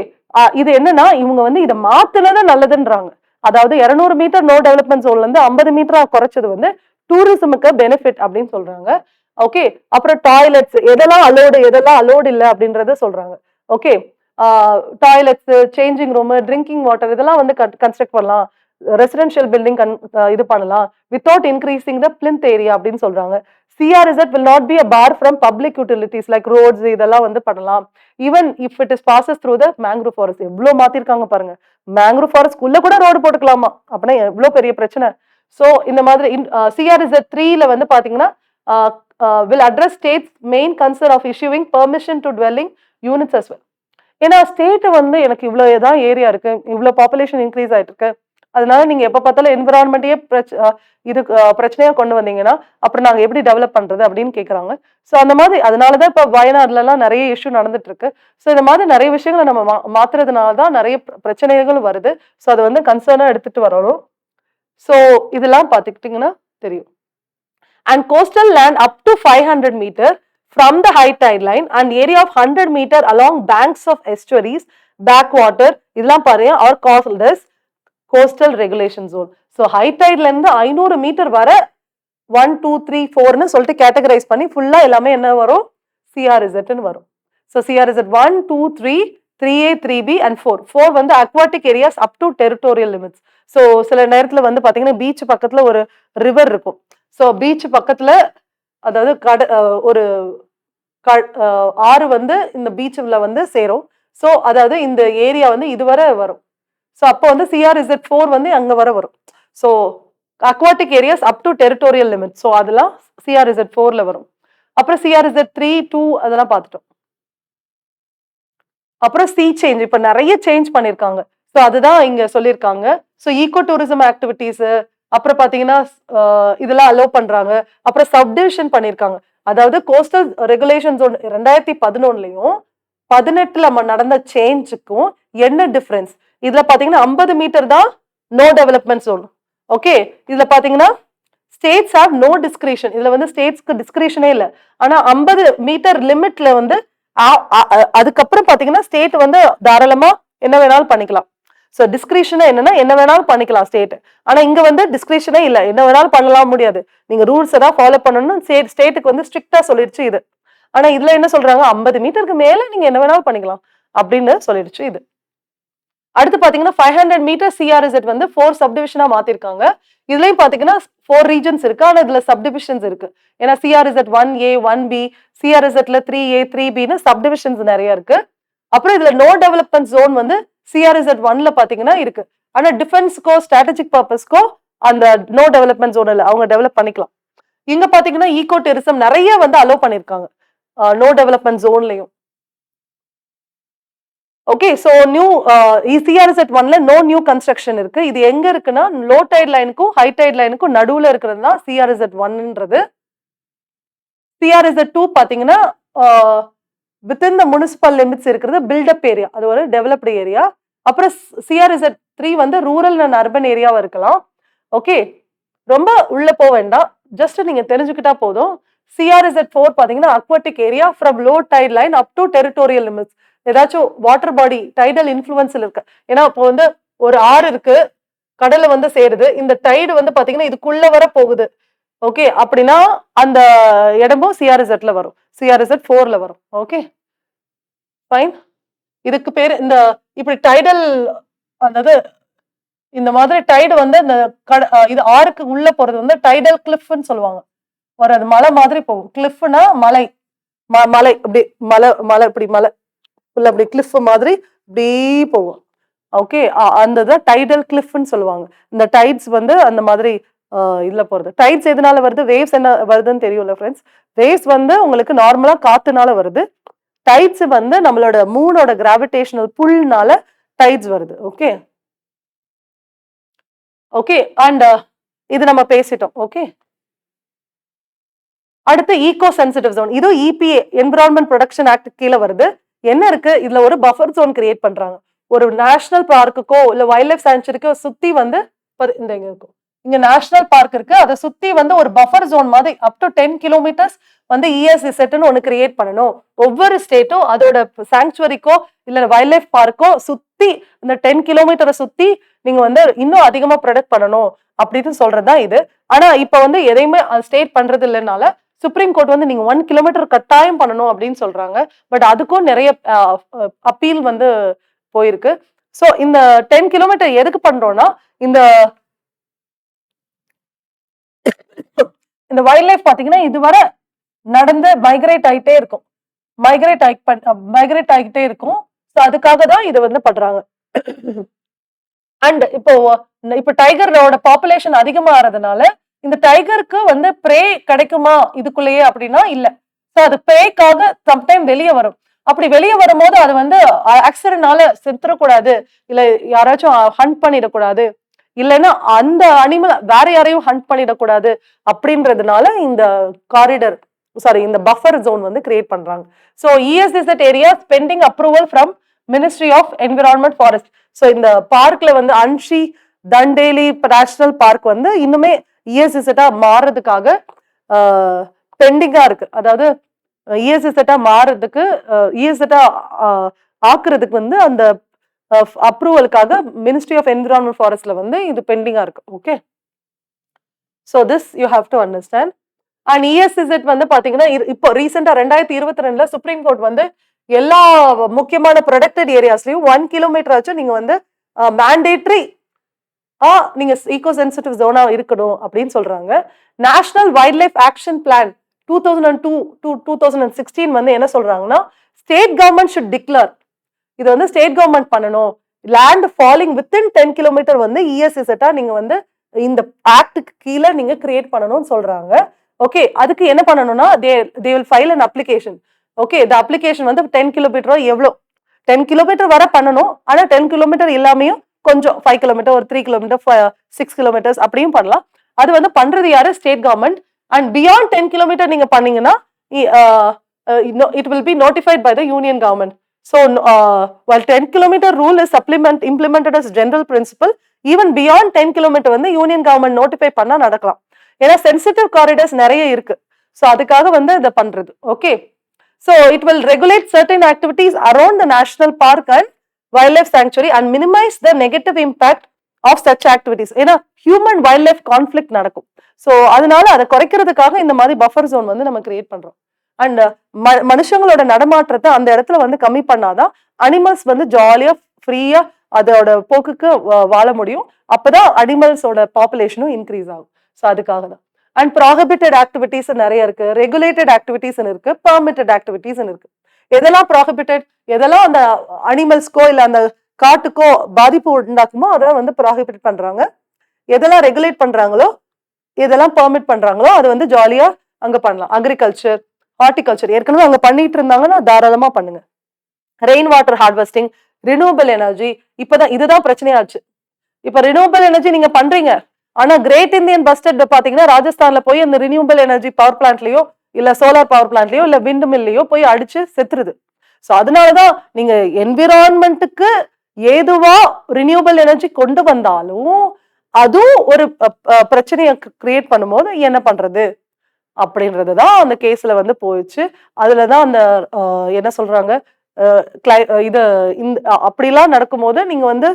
இது என்னன்னா இவங்க வந்து இதை மாத்துனது நல்லதுன்றாங்க. அதாவது 200 மீட்டர் நோ டெவலப்மெண்ட் ஜோன்ல இருந்து 50 மீட்டரா குறைச்சது வந்து டூரிசமுக்கு பெனிஃபிட் அப்படின்னு சொல்றாங்க. ஓகே, அப்புறம் டாய்லெட்ஸ் எதெல்லாம் அலோடு இல்லை அப்படின்றத சொல்றாங்க. Okay, toilets, changing room, drinking water இதெல்லாம் வந்து கன்ஸ்ட்ரக்ட் பண்ணலாம், ரெசிடென்ஷியல் பில்டிங் இது பண்ணலாம் வித்தவுட் இன்க்ரீசிங் த பிளிந்த் ஏரியா அப்படின்னு சொல்றாங்க. CRZ will not be a bar from public utilities like roads இதெல்லாம் வந்து பண்ணலாம். Even if it is bosses through the mangrove forest. எவ்வளவு மாத்திருக்காங்க பாருங்க, மேங்க்ரூவ் ஃபாரஸ்ட் உள்ள கூட ரோடு போட்டுக்கலாமா, அப்படின்னா எவ்வளவு பெரிய பிரச்சனை. சோ இந்த மாதிரி CRZ 3ல வந்து பாத்தீங்கன்னா will address state's main concern of issuing permission to dwelling units as well. ஏன்னா ஸ்டேட் வந்து எனக்கு இவ்வளவுதான் ஏரியா இருக்கு, இவ்வளவு பாப்புலேஷன் இன்க்ரீஸ் ஆயிட்டு இருக்கு, அதனால நீங்க எப்ப பார்த்தாலும் என்விரான்மெண்ட்டையே இது பிரச்சனையா கொண்டு வந்தீங்கன்னா அப்புறம் நாங்க எப்படி டெவலப் பண்றது அப்படின்னு கேக்குறாங்க. சோ அந்த மாதிரி அதனாலதான் இப்ப வயநாடுல எல்லாம் நிறைய இஷ்யூ நடந்துட்டு இருக்கு. சோ இந்த மாதிரி நிறைய விஷயங்களை நம்ம மாத்துறதுனாலதான் நிறைய பிரச்சனைகள் வருது. சோ அதை வந்து கன்சர்னா எடுத்துட்டு வரணும். சோ இதெல்லாம் பாத்துக்கிட்டீங்கன்னா தெரியும். And coastal land up to 500 meter from the high tide line and area of 100 meter along banks of estuaries, backwater இதெல்லாம் பாருங்க are called as coastal regulation zone. So high tide ல இருந்து 500 மீட்டர் வர 1 2 3 4ன்னு சொல்லிட்டு categorise பண்ணி ஃபுல்லா எல்லாமே என்ன வரும் CRZ ன்னு வரும். So CRZ 1 2 3 3A 3B and 4 வந்து aquatic areas up to territorial limits. So சில நேரத்துல வந்து பாத்தீங்கன்னா பீச் பக்கத்துல ஒரு ரிவர் இருக்கும். So பீச் பக்கத்துல அதாவது ஒரு ஆறு வந்து இந்த பீச்ல வந்து சேரும். சோ அதாவது இந்த ஏரியா வந்து இதுவரை வரும். சோ அப்போ வந்து CRZ 4 வந்து அங்க வர வரும். So aquatic areas up to territorial limits. So அதெல்லாம் CRZ 4ல வரும். அப்புறம் CRZ 3 2 அதெல்லாம் பார்த்துட்டோம். அப்புறம் சி சேஞ்ச் இப்ப நிறைய சேஞ்ச் பண்ணிருக்காங்க. சோ அதுதான் இங்க சொல்லியிருக்காங்க. சோ ஈகோ டூரிசம் ஆக்டிவிட்டிஸ் அப்புறம் பாத்தீங்கன்னா இதெல்லாம் அலோவ் பண்றாங்க. அப்புறம் சப்டிவிஷன் பண்ணிருக்காங்க. அதாவது கோஸ்டல் ரெகுலேஷன் ஜோன் 2011லயும் 18ல நடந்த சேஞ்சுக்கும் என்ன டிஃபரன்ஸ்? இதுல பாத்தீங்கன்னா 50 மீட்டர் தான் நோ டெவலப்மெண்ட் ஜோன். ஓகே, இதுல பாத்தீங்கன்னா ஸ்டேட்ஸ் ஹேவ் நோ டிஸ்கிரிஷன். இதுல வந்து ஸ்டேட்ஸ்க்கு டிஸ்கிரிஷனே இல்ல. ஆனா 50 மீட்டர் லிமிட்ல வந்து அதுக்கப்புறம் பாத்தீங்கன்னா ஸ்டேட் வந்து தாராளமா என்ன வேணாலும் பண்ணிக்கலாம். சோ டிஸ்கிரிஷனா என்னன்னா என்ன வேணாலும் பண்ணிக்கலாம் ஸ்டேட். ஆனா இங்க வந்து டிஸ்கிரிஷனே இல்ல, என்ன வேணாலும் பண்ணலாம் முடியாது, நீங்க ரூல்ஸ் தான் ஃபாலோ பண்ணணும் ஸ்டேட்டுக்கு வந்து ஸ்ட்ரிக்டா சொல்லிடுச்சு இது. ஆனா இதுல என்ன சொல்றாங்க 50 மீட்டருக்கு மேல நீங்க என்ன வேணாலும் பண்ணிக்கலாம் அப்படின்னு சொல்லிடுச்சு இது. அடுத்து பாத்தீங்கன்னா 500 மீட்டர் CRZ வந்து 4 சப்டிவிஷனா மாத்திருக்காங்க. இதுலயும் பாத்தீங்கன்னா 4 ரீஜன்ஸ் இருக்கு. ஆனா இதுல சப்டிவிஷன்ஸ் இருக்கு. ஏன்னா CRZ 1A 1B CRZல 3A 3Bன்னு subdivisions நிறைய இருக்கு. அப்புறம் இதுல நோ டெவலப்மெண்ட் ஜோன் வந்து CRZ 1ல பாத்தீங்கன்னா இருக்கு. ஆனா டிஃபென்ஸ்க்கோ ஸ்ட்ராட்டஜிக் பர்பஸ்க்கோ அந்த நோ டெவலப்மெண்ட் ஜோன் இல்ல, அவங்க டெவலப் பண்ணிக்கலாம். இங்க பாத்தீங்கன்னா ஈகோ டூரிசம் நிறைய வந்து அலோவ் பண்ணிருக்காங்க நோ டெவலப்மெண்ட் ஜோன்லயும். ஓகே, சோ நியூ CRZ 1ல நோ நியூ கன்ஸ்ட்ரக்ஷன் இருக்கு. இது எங்க இருக்குன்னா லோ டைட் லைனுக்கும் ஹை டைட் லைனுக்கும் நடுவுல இருக்கிறது தான் CRZ 1ன்றது. CRZ 2 பாத்தீங்கன்னா வித்தின் த முனிசிபல் லிமிட்ஸ் இருக்கிறது பில்டப் ஏரியா, அது ஒரு டெவலப்டு ஏரியா. அப்புறம் CRZ 3 வந்து ரூரல் அண்ட் அர்பன் ஏரியாவா இருக்கலாம். ஓகே, ரொம்ப உள்ள போக வேண்டாம், ஜஸ்ட் நீங்க தெரிஞ்சுக்கிட்டா போதும். CRZ 4 பாத்தீங்கன்னா aquatic area from low tight line up to territorial limits. ஏதாச்சும் வாட்டர் பாடி டைடல் இன்ஃப்ளூயன்ஸ்ல இருக்கு. ஏன்னா இப்போ வந்து ஒரு ஆறு இருக்கு, கடல்ல வந்து சேருது, இந்த டைடு வந்து பாத்தீங்கன்னா இதுக்குள்ள வர போகுது. ஓகே, அப்படின்னா அந்த இடமும் CRZல வரும், CRZ 4ல வரும். Okay fine. இதுக்கு பேரு இந்த இப்படி டைடல், அதாவது இந்த மாதிரி டைடு வந்து இந்த இது ஆறுக்கு உள்ள போறது வந்து டைடல் கிளிஃப்னு சொல்லுவாங்க. ஒரு அது மலை மாதிரி போகும். கிளிஃப்னா மலை, மலை இப்படி மலை மலை இப்படி மலை உள்ள அப்படி கிளிஃப் மாதிரி இப்படி போகும். ஓகே, அந்த டைடல் கிளிஃப்னு சொல்லுவாங்க. இந்த டைட்ஸ் வந்து அந்த மாதிரி இதுல போறது. டைட்ஸ் எதனால வருது, வேவ்ஸ் என்ன வருதுன்னு தெரியும்ல ஃப்ரெண்ட்ஸ். வேவ்ஸ் வந்து உங்களுக்கு நார்மலா காத்துனால வருது. டைட்ஸ் வந்து நம்மளோட மூனோட கிராவிடேஷனல் புல்னால டைட்ஸ் வருது. ஓகே ஓகே, அண்ட் இது நம்ம பேசிட்டோம். ஓகே, அடுத்து ஈகோ சென்சிட்டிவ் ஜோன். இது EPA என்விரான்மெண்ட் ப்ரொடக்ஷன் ஆக்ட் கீழே வருது. என்ன இருக்கு இதுல, ஒரு பஃபர் ஜோன் கிரியேட் பண்றாங்க. ஒரு நேஷனல் பார்க்குக்கோ இல்ல வைல்ட் லைஃப் சாங்சுரிக்கோ சுத்தி வந்து இந்த இங்க இருக்கும், இங்க நேஷனல் பார்க் இருக்கு, அதை சுத்தி வந்து ஒரு பஃபர் ஜோன் மாதிரி அப் டு 10 கிலோமீட்டர்ஸ் வந்து ESZ ஒன்னு கிரியேட் பண்ணணும். ஒவ்வொரு ஸ்டேட்டும் அதோட சாங்சுரிக்கோ இல்ல வைல்ட் லைஃப் பார்க்கோ சுத்தி இந்த 10 கிலோமீட்டரை சுத்தி நீங்க வந்து இன்னும் அதிகமா ப்ரொடக்ட் பண்ணணும் அப்படின்னு சொல்றதுதான் இது. ஆனா இப்ப வந்து எதையுமே ஸ்டேட் பண்றது இல்லைனால சுப்ரீம் கோர்ட் வந்து நீங்க 1 கிலோமீட்டர் கட்டாயம் பண்ணணும் அப்படின்னு சொல்றாங்க. பட் அதுக்கும் நிறைய அப்பீல் வந்து போயிருக்கு. சோ இந்த 10 கிலோமீட்டர் எதுக்கு பண்றோம்னா இந்த வைல்ட் லைஃப் பாத்தீங்கன்னா இதுவரை நடந்து மைக்ரேட் ஆகிட்டே இருக்கும், மைக்ரேட் ஆகிட்டே இருக்கும். சோ அதுக்காக தான் இது வந்து பண்றாங்க. அண்ட் இப்போ டைகரோட பாப்புலேஷன் அதிகமாறதுனால இந்த டைகருக்கு வந்து ப்ரே கிடைக்குமா இதுக்குள்ளேயே அப்படின்னா இல்ல. சோ அது ப்ரேக்காக சம்டைம் வெளியே வரும். அப்படி வெளியே வரும்போது அது வந்து ஆக்சிடென்ட்னால செத்துறக்கூடாது, இல்ல யாராச்சும் ஹண்ட் பண்ணிடக்கூடாது, இல்லைன்னா அந்த அனிமல் வேற யாரையும் ஹண்ட் பண்ணிடக்கூடாது அப்படின்றதுனால இந்த காரிடர் இந்த பஃபர் ஜோன் வந்து கிரியேட் பண்றாங்க. So ESZ area pending approval from ministry of environment forest. So இந்த பார்க்ல வந்து அன்ஷி தண்டேலி நேஷனல் பார்க் வந்து இன்னுமே ESZ மாறுறதுக்காக பெண்டிங்கா இருக்கு. அதாவது இஎஸ்இசட்டா மாறுறதுக்கு இஎஸ்இசட்டா ஆக்குறதுக்கு வந்து அந்த அப்ரூவலுக்காக மினிஸ்ட்ரி ஆஃப் என்விரான்மெண்ட் ஃபாரஸ்ட்ல வந்து இது பெண்டிங்கா இருக்கு. Okay, so this you have to understand. And ESZ வந்து பாத்தீங்கன்னா இப்போ ரீசெண்டா 2022 சுப்ரீம் கோர்ட் வந்து எல்லா முக்கியமான ப்ரொடெக்டட் ஏரியாஸ்லயும் 1 கிலோமீட்டர் ஆச்சும் நீங்க வந்து மேண்டேட்ரி நீங்க ஈகோ சென்சிட்டிவ் ஜோனா இருக்கணும் அப்படின்னு சொல்றாங்க. National wild life action plan 2002 to 2016 வந்து என்ன சொல்றாங்கன்னா, ஸ்டேட் கவர்மெண்ட் ஷுட் டிக்ளேர், இது வந்து ஸ்டேட் கவர்மெண்ட் பண்ணணும், லேண்ட் ஃபாலிங் வித்தின் 10 கிலோமீட்டர் வந்து இஎஸ்இசட்டா நீங்க வந்து இந்த ஆக்டுக்கு கீழே நீங்க கிரியேட் பண்ணணும்னு சொல்றாங்க. ஓகே, அதுக்கு என்ன பண்ணணும்னா they will file an application. Okay, இந்த அப்ளிகேஷன் வந்து 10 கிலோமீட்டரோ எவ்வளோ 10 கிலோமீட்டர் வர பண்ணணும். ஆனா 10 கிலோமீட்டர் இல்லாமையும் கொஞ்சம் 5 கிலோமீட்டர், ஒரு 3 கிலோமீட்டர், 6 கிலோமீட்டர்ஸ் அப்படியும் பண்ணலாம். அது வந்து பண்றது யாரு? State government. And beyond 10 kilometre நீங்க பண்ணீங்கன்னா it will be notified by the union government. So while 10 kilometer rule is implemented as general principle, even beyond 10 kilometer வந்து யூனியன் கவர்மெண்ட் நோட்டிஃபை பண்ணா நடக்கலாம். ஏன்னா சென்சிட்டிவ் காரிடர்ஸ் நிறைய இருக்கு. ஸோ அதுக்காக வந்து இதை பண்றது. Okay, so it will regulate certain activities around the national park and wildlife sanctuary and minimise the negative impact of such activities. ஏன்னா ஹியூமன் வைல்ட் லைஃப் கான்ஃபிளிக்ட் நடக்கும். ஸோ அதனால அதை குறைக்கிறதுக்காக இந்த மாதிரி பஃபர் ஜோன் வந்து நம்ம கிரியேட் பண்றோம். அண்ட் மனுஷங்களோட நடமாட்டத்தை அந்த இடத்துல வந்து கம்மி பண்ணாதான் அனிமல்ஸ் வந்து ஜாலியா ஃப்ரீயா அதோட போக்குக்கு வாழ முடியும். அப்பதான் அனிமல்ஸோட பாப்புலேஷனும் இன்க்ரீஸ் ஆகும். ஸோ அதுக்காக தான். அண்ட் ப்ராஹிபிட்டட் ஆக்டிவிட்டீஸ் நிறைய இருக்கு, ரெகுலேட்டட் ஆக்டிவிட்டீஸ் இருக்கு, பெர்மிட்டட் ஆக்டிவிட்டீஸ் இருக்கு. எதெல்லாம் ப்ராஹிபிட்டட், எதெல்லாம் அந்த அனிமல்ஸ்க்கோ இல்ல அந்த காட்டுக்கோ பாதிப்பு உண்டாக்குமோ அதெல்லாம் வந்து ப்ராஹிபிட் பண்றாங்க. எதெல்லாம் ரெகுலேட் பண்றாங்களோ, எதெல்லாம் பெர்மிட் பண்றாங்களோ அது வந்து ஜாலியா அங்க பண்ணலாம். அக்ரிகல்ச்சர், ஹார்டிகல்ச்சர் ஏற்கனவே அங்க பண்ணிட்டு இருந்தாங்கன்னா தாராளமா பண்ணுங்க. Rain water harvesting, renewable energy, இப்பதான் இதுதான் பிரச்சனையாச்சு. இப்ப ரினியூவபிள் எனர்ஜி நீங்க பண்றீங்க, ஆனா கிரேட் இந்தியன் பஸ்டர்ட் பாத்தீங்கன்னா ராஜஸ்தான்ல போய் அந்த ரினியூவபிள் எனர்ஜி பவர் பிளான்ட்லயோ இல்ல சோலார் பவர் பிளான்ட்லயோ இல்ல விண்ட் மில்லையோ போய் அடிச்சு செத்துருது. ஸோ அதனாலதான் நீங்க என்விரான்மெண்ட்டுக்கு ஏதுவா ரினியூவபிள் எனர்ஜி கொண்டு வந்தாலும் அதுவும் ஒரு பிரச்சனையை கிரியேட் பண்ணும்போது என்ன பண்றது அப்படின்றதுதான் அந்த கேஸ்ல வந்து போயிடுச்சு. அதுலதான் அந்த என்ன சொல்றாங்க, இது அப்படிலாம் நடக்கும்போது நீங்க வந்து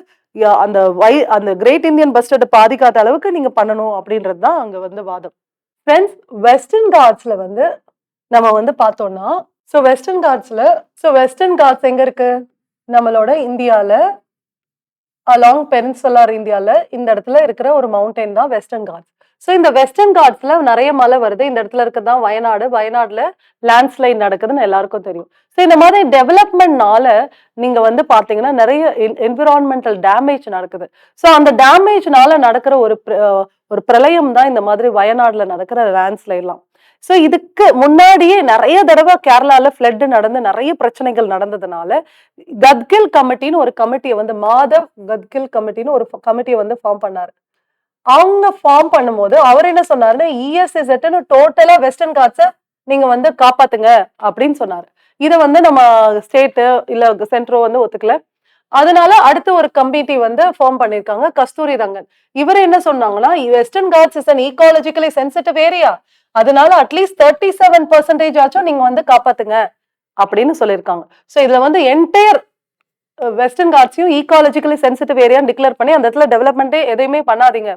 அந்த கிரேட் இந்தியன் பஸ்டர்ட் பாதிக்காத அளவுக்கு நீங்க பண்ணணும் அப்படின்றது தான் அங்க வந்து வாதம். ஃப்ரெண்ட்ஸ், வெஸ்டர்ன் காட்ஸ்ல வந்து நம்ம வந்து பார்த்தோம்னா, வெஸ்டர்ன் காட்ஸ் எங்க இருக்கு? நம்மளோட இந்தியால அலாங் பெனின்சுலர் இந்தியால இந்த இடத்துல இருக்கிற ஒரு மவுண்டைன் தான் வெஸ்டர்ன் காட்ஸ். ஸோ இந்த வெஸ்டர்ன் காட்ஸ்ல நிறைய மழை வருது. இந்த இடத்துல இருக்கிறது வயநாடுல லேண்ட்ஸ்லைட் நடக்குதுன்னு எல்லாருக்கும் தெரியும். ஸோ இந்த மாதிரி டெவலப்மெண்ட்னால நீங்க வந்து பாத்தீங்கன்னா நிறைய என்விரான்மெண்டல் டேமேஜ் நடக்குது. ஸோ அந்த டேமேஜ்னால நடக்கிற ஒரு பிரளயம் தான் இந்த மாதிரி வயநாடுல நடக்கிற லேண்ட்ஸ்லைட்லாம். ஸோ இதுக்கு முன்னாடியே நிறைய தடவை கேரளால ஃபிளட் நடந்து நிறைய பிரச்சனைகள் நடந்ததுனால கத்கில் கமிட்டின்னு ஒரு கமிட்டியை வந்து மாதவ் கத்கில் கமிட்டின்னு ஒரு கமிட்டியை வந்து ஃபார்ம் பண்ணாரு. அவங்க ஃபார்ம் பண்ணும்போது அவர் என்ன சொன்னாருன்னா, இஎஸ்இசட்னு டோட்டலா வெஸ்டர்ன் காட்ஸை நீங்க வந்து காப்பாத்துங்க அப்படின்னு சொன்னாரு. இதை வந்து நம்ம ஸ்டேட்டு இல்ல சென்ட்ரோ வந்து ஒத்துக்கல. அதனால அடுத்து ஒரு கமிட்டி வந்து ஃபார்ம் பண்ணிருக்காங்க, கஸ்தூரி ரங்கன். இவர் என்ன சொன்னாங்கன்னா, Western Ghats is an ecologically sensitive area, அதனால அட்லீஸ்ட் 37% ஆச்சும் நீங்க வந்து காப்பாத்துங்க அப்படின்னு சொல்லியிருக்காங்க. ஸோ இதுல வந்து என்டையர் வெஸ்டர்ன் காட்ஸையும் ஈகாலஜிக்கலி சென்சிட்டிவ் ஏரியான்னு டிக்ளேர் பண்ணி அந்த இடத்துல டெவலப்மெண்ட்டே எதையுமே பண்ணாதீங்க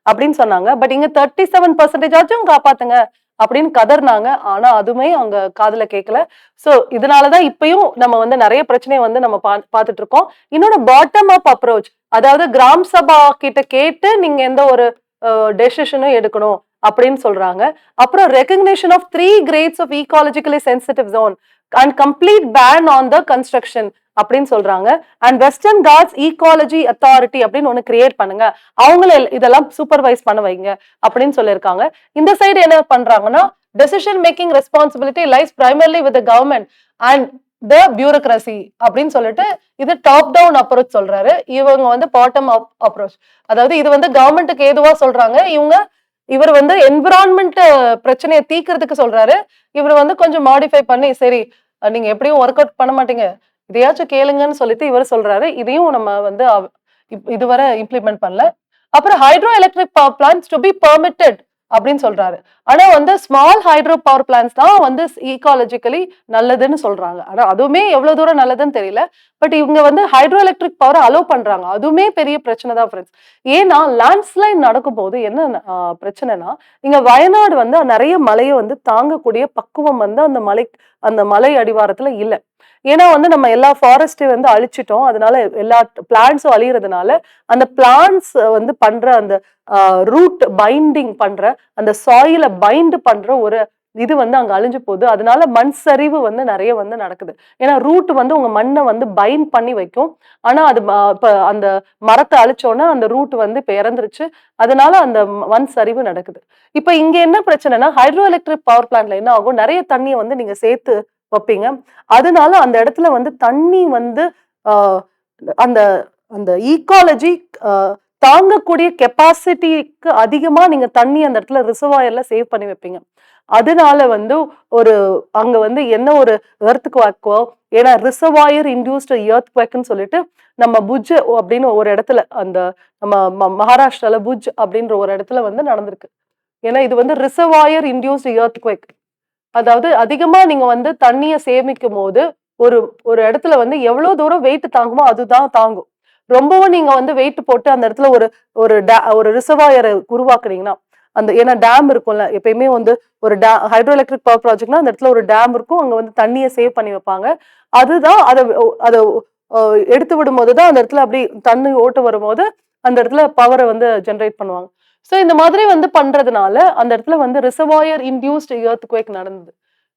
அப்படின்னு சொன்னாங்க. பட் இங்க 37% ஆச்சும் காப்பாத்துங்க அப்படின்னு கதர்னாங்க. ஆனா அதுவுமே அவங்க காதுல கேட்கல. சோ இதனாலதான் இப்பயும் நம்ம வந்து நிறைய பிரச்சனையை வந்து நம்ம பார்த்துட்டு இருக்கோம். இன்னொன்னு பாட்டம் அப் அப்ரோச், அதாவது கிராம் சபா கிட்ட கேட்டு நீங்க எந்த ஒரு டெசிஷனும் எடுக்கணும் அப்படின்னு சொல்றாங்க. அப்புறம் recognition of 3 grades of ecologically sensitive zone and complete ban on the construction அப்படின்னு சொல்றாங்க. And Western Ghats ecology authority அப்படின்னு ஒண்ணு கிரியேட் பண்ணுங்க, அவங்கள இதெல்லாம் சூப்பர்வைஸ் பண்ண வைங்க அப்படின்னு சொல்லியிருக்காங்க. இந்த சைடு என்ன பண்றாங்கன்னா, decision making responsibility lies primarily with government and the bureaucracy அப்படின்னு சொல்லிட்டு இது டாப் டவுன் அப்ரோச் சொல்றாரு. இவங்க வந்து பாட்டம் அப் அப்ரோச், அதாவது இது வந்து கவர்மெண்ட்டுக்கு ஏதுவா சொல்றாங்க. இவர் வந்து என்விரான்மெண்ட் பிரச்சனையை தீக்கிறதுக்கு சொல்றாரு. இவர் வந்து கொஞ்சம் மாடிஃபை பண்ணி, சரி நீங்க எப்படியும் ஒர்க் அவுட் பண்ண மாட்டீங்க, இதையாச்சும் கேளுங்கன்னு சொல்லிட்டு இவர் சொல்றாரு. இதையும் நம்ம வந்து இதுவரை இம்ப்ளிமெண்ட் பண்ணல. அப்புறம் hydroelectric power plans to be permitted அப்படின்னு சொல்றாரு. ஆனா வந்து ஸ்மால் ஹைட்ரோ பவர் பிளான்ட்ஸ் தான் வந்து ஈகாலஜிக்கலி நல்லதுன்னு சொல்றாங்க. ஆனா அதுவுமே எவ்வளவு தூரம் நல்லதுன்னு தெரியல. பட் இவங்க வந்து ஹைட்ரோ எலக்ட்ரிக் பவர் அலோவ் பண்றாங்க. அதுவுமே பெரிய பிரச்சனை தான் ஃப்ரெண்ட்ஸ். ஏன்னா லேண்ட்ஸ்லைட் நடக்கும்போது என்ன பிரச்சனைனா, இங்க வயநாடு வந்து நிறைய மலையை வந்து தாங்கக்கூடிய பக்குவம் வந்து அந்த மலை அடிவாரத்துல இல்ல. ஏன்னா வந்து நம்ம எல்லா ஃபாரஸ்டையும் வந்து அழிச்சிட்டோம். அதனால எல்லா பிளான்ட்ஸும் அழியறதுனால அந்த பிளான்ட்ஸ் வந்து பண்ற அந்த ரூட் பைண்டிங் பண்ற அந்த சாயில பைண்ட் பண்ற ஒரு இது வந்து அங்க அழிஞ்சு போகுது. அதனால மண் சரிவு வந்து நிறைய வந்து நடக்குது. ஏன்னா ரூட் வந்து உங்க மண்ணை வந்து பைண்ட் பண்ணி வைக்கும். ஆனா அது இப்ப அந்த மரத்தை அழிச்சோன்னா அந்த ரூட் வந்து இப்ப இறந்துருச்சு. அதனால அந்த மண் சரிவு நடக்குது. இப்ப இங்க என்ன பிரச்சனைனா, ஹைட்ரோ எலக்ட்ரிக் பவர் பிளான்ட்ல என்ன ஆகும், நிறைய தண்ணியை வந்து நீங்க சேர்த்து வைப்பீங்க. அதனால அந்த இடத்துல வந்து தண்ணி வந்து ஆஹ் அந்த அந்த ஈக்காலஜி தாங்கக்கூடிய கெப்பாசிட்டிக்கு அதிகமா நீங்க தண்ணி அந்த இடத்துல ரிசர்வாயர்ல சேவ் பண்ணி வைப்பீங்க. அதனால வந்து ஒரு அங்க வந்து என்ன ஒரு எர்த்க்கு வாக்கோ, ஏன்னா ரிசர்வாயர் இன்டியூஸ்ட் எர்த் குவேக்னு சொல்லிட்டு நம்ம புஜ் அப்படின்னு ஒரு இடத்துல அந்த நம்ம மகாராஷ்டிரால புஜ் அப்படின்ற ஒரு இடத்துல வந்து நடந்திருக்கு. ஏன்னா இது வந்து ரிசர்வாயர் இன்டியூஸ்ட் எர்த் குவேக். அதாவது அதிகமா நீங்க வந்து தண்ணிய சேமிக்கும் போது ஒரு ஒரு இடத்துல வந்து எவ்வளவு தூரம் வெயிட் தாங்குமோ அதுதான் தாங்கும். ரொம்பவும் நீங்க வந்து வெயிட் போட்டு அந்த இடத்துல ஒரு ஒரு ஒரு ரிசர்வாயரை உருவாக்குனீங்கன்னா, அந்த ஏன்னா டேம் இருக்கும்ல, எப்பயுமே வந்து ஒரு ஹைட்ரோ எலக்ட்ரிக் பவர் ப்ராஜெக்ட்னா அந்த இடத்துல ஒரு டேம் இருக்கும். அங்க வந்து தண்ணியை சேவ் பண்ணி வைப்பாங்க. அதுதான் அதை எடுத்து விடும்போது தான் அந்த இடத்துல அப்படி தண்ணி ஓட்டு வரும்போது அந்த இடத்துல பவரை வந்து ஜெனரேட் பண்ணுவாங்க. சோ இந்த மாதிரி வந்து பண்றதுனால அந்த இடத்துல வந்து ரிசர்வாயர் இன்டியூஸ்ட் எர்த் குவேக் நடந்தது.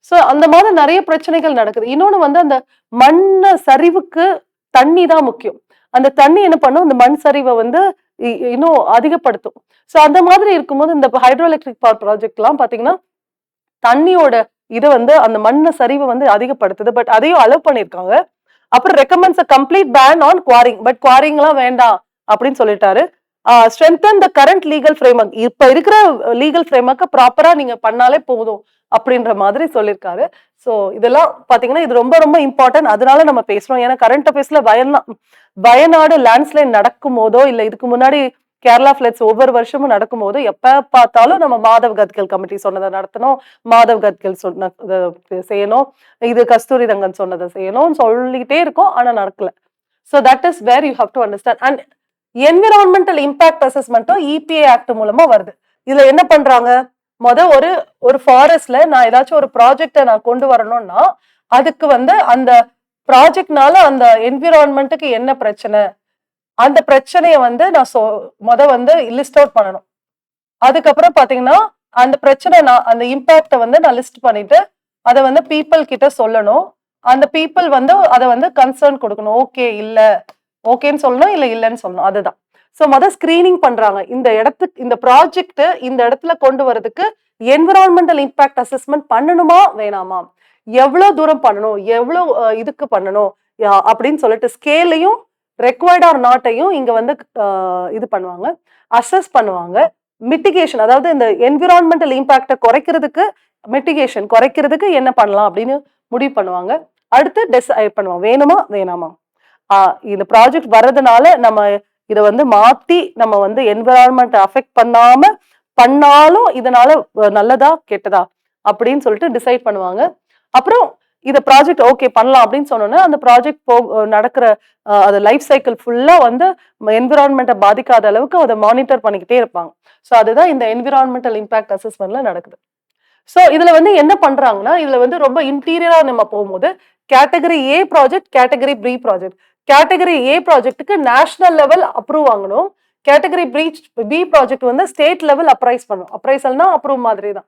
சோ அந்த மாதிரி நிறைய பிரச்சனைகள் நடக்குது. இன்னொன்னு வந்து அந்த மண்ண சரிவுக்கு தண்ணி தான் முக்கியம். அந்த தண்ணி என்ன பண்ணும், அந்த மண் சரிவை வந்து இன்னும் அதிகப்படுத்தும். சோ அந்த மாதிரி இருக்கும்போது இந்த ஹைட்ரோ எலக்ட்ரிக் பவர் ப்ராஜெக்ட் எல்லாம் பாத்தீங்கன்னா தண்ணியோட இதை வந்து அந்த மண்ண சரிவை வந்து அதிகப்படுத்துது. பட் அதையும் அலோவ் பண்ணிருக்காங்க. அப்புறம் recommends a complete ban on quarrying. But quarrying எல்லாம் வேண்டாம் அப்படின்னு சொல்லிட்டாரு. strengthen the current legal framework. இப்ப இருக்கிற லீகல் ஃப்ரேம்வொர்க்க ப்ராப்பரா நீங்க பண்ணாலே போதும் அப்படின்ற மாதிரி சொல்லியிருக்காரு. சோ இதெல்லாம் பாத்தீங்கன்னா இது ரொம்ப ரொம்ப இம்பார்ட்டன்ட். அதனால நம்ம பேசுறோம். ஏன்னா கரண்ட் அஃபேர்ஸ்ல வயநாடு லேண்ட்ஸ்லைட் நடக்கும் போதோ இல்ல இதுக்கு முன்னாடி கேரளா பிளட்ஸ் ஒவ்வொரு வருஷமும் நடக்கும் போது எப்ப பார்த்தாலும் நம்ம மாதவ் கத்கல் கமிட்டி சொன்னதை நடத்தணும், மாதவ் கத்கல் சொன்னதை செய்யணும், இது கஸ்தூரி ரங்கன் சொன்னதை செய்யணும்னு சொல்லிக்கிட்டே இருக்கோம். ஆனா நடக்கல. So that is where you have to understand. And environmental impact அசஸ்மெண்ட்டும் இபிஏ ஆக்ட் மூலமா வருது. இதுல என்ன பண்றாங்க, ஒரு ஒரு ஃபாரஸ்ட்ல நான் ஏதாச்சும் ஒரு ப்ராஜெக்ட நான் கொண்டு வரணும்னா அதுக்கு வந்து அந்த ப்ராஜெக்ட்னால அந்த என்விரான்மெண்ட்டுக்கு என்ன பிரச்சனை, அந்த பிரச்சனையை வந்து நான் வந்து லிஸ்ட் அவுட் பண்ணணும். அதுக்கப்புறம் பாத்தீங்கன்னா அந்த பிரச்சனை அந்த இம்பாக்ட வந்து நான் லிஸ்ட் பண்ணிட்டு அதை வந்து பீப்புள் கிட்ட சொல்லணும். அந்த பீப்புள் வந்து அதை வந்து கன்சர்ன் கொடுக்கணும். ஓகே இல்ல, ஓகேன்னு சொல்லணும், இல்ல இல்லன்னு சொல்லணும். அதுதான். சோ ஸ்கிரீனிங் பண்றாங்க. இந்த இடத்துக்கு இந்த ப்ராஜெக்ட் இந்த இடத்துல கொண்டு வரதுக்கு என்விரான்மெண்டல் இம்பாக்ட் அசஸ்மெண்ட் பண்ணணுமா வேணாமா, எவ்வளவு தூரம் பண்ணணும், எவ்வளவு இதுக்கு பண்ணணும் அப்படின்னு சொல்லிட்டு ஸ்கேலையும் ரெக்வயர்ட் ஆர் நாட்டையும் இங்க வந்து இது பண்ணுவாங்க, அசஸ் பண்ணுவாங்க. மிட்டிகேஷன், அதாவது இந்த என்விரான்மெண்டல் இம்பாக்ட குறைக்கிறதுக்கு மிட்டிகேஷன் குறைக்கிறதுக்கு என்ன பண்ணலாம் அப்படின்னு முடிவு பண்ணுவாங்க. அடுத்து டிசைட் பண்ணுவாங்க வேணுமா வேணாமா. இந்த ப்ராஜெக்ட் வர்றதுனால நம்ம இதை வந்து மாத்தி நம்ம வந்து என்விரான்மெண்ட் அஃபெக்ட் பண்ணாலும் இதனால நல்லதா கெட்டதா அப்படின்னு சொல்லிட்டு டிசைட் பண்ணுவாங்க. அப்புறம் இந்த ப்ராஜெக்ட் ஓகே பண்ணலாம் அப்படின்னு சொன்னோன்னா அந்த ப்ராஜெக்ட் நடக்கிற அது லைஃப் சைக்கிள் ஃபுல்லா வந்து என்விரான்மெண்ட்டை பாதிக்காத அளவுக்கு அதை மானிட்டர் பண்ணிக்கிட்டே இருப்பாங்க. ஸோ அதுதான் இந்த என்விரான்மெண்டல் இம்பாக்ட் அசஸ்மெண்ட்ல நடக்குது. சோ இதுல வந்து என்ன பண்றாங்கன்னா, இதுல வந்து ரொம்ப இன்டீரியரா நம்ம போகும்போது category A project, category B project. Category A ப்ராஜெக்ட்டுக்கு நேஷனல் லெவல் அப்ரூவ் வாங்கணும். கேட்டகரி பி ப்ராஜெக்ட் வந்து ஸ்டேட் லெவல் அப்ரைஸ் பண்ணும். அப்ரைசல்னா அப்ரூவ் மாதிரி தான்.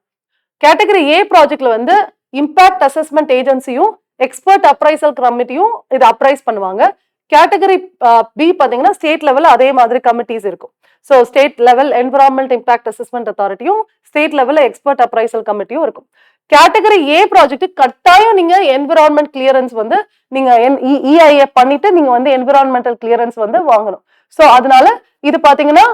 கேட்டகரி ஏ ப்ராஜெக்ட்ல வந்து இம்பாக்ட் அசஸ்மெண்ட் ஏஜென்சியும் எக்ஸ்பர்ட் அப்ரைசல் கமிட்டியும் இது அப்ரைஸ் பண்ணுவாங்க. கேட்டகரி பி பாத்தீங்கன்னா ஸ்டேட் லெவல் அதே மாதிரி கமிட்டிஸ் இருக்கும். So state level environment impact assessment அத்தாரிட்டியும் ஸ்டேட் லெவல் எக்ஸ்பர்ட் அப்ரைசல் கமிட்டியும் இருக்கும். கேட்டகரி ஏ ப்ராஜெக்ட் கட்டாயம் நீங்க என்விரான்மெண்ட் கிளியரன்ஸ் வந்து நீங்க இஐஏ பண்ணிட்டு நீங்க வந்து என்விரான்மெண்டல் கிளியரன்ஸ் வந்து வாங்கணும். ஸோ அதனால இது பாத்தீங்கன்னா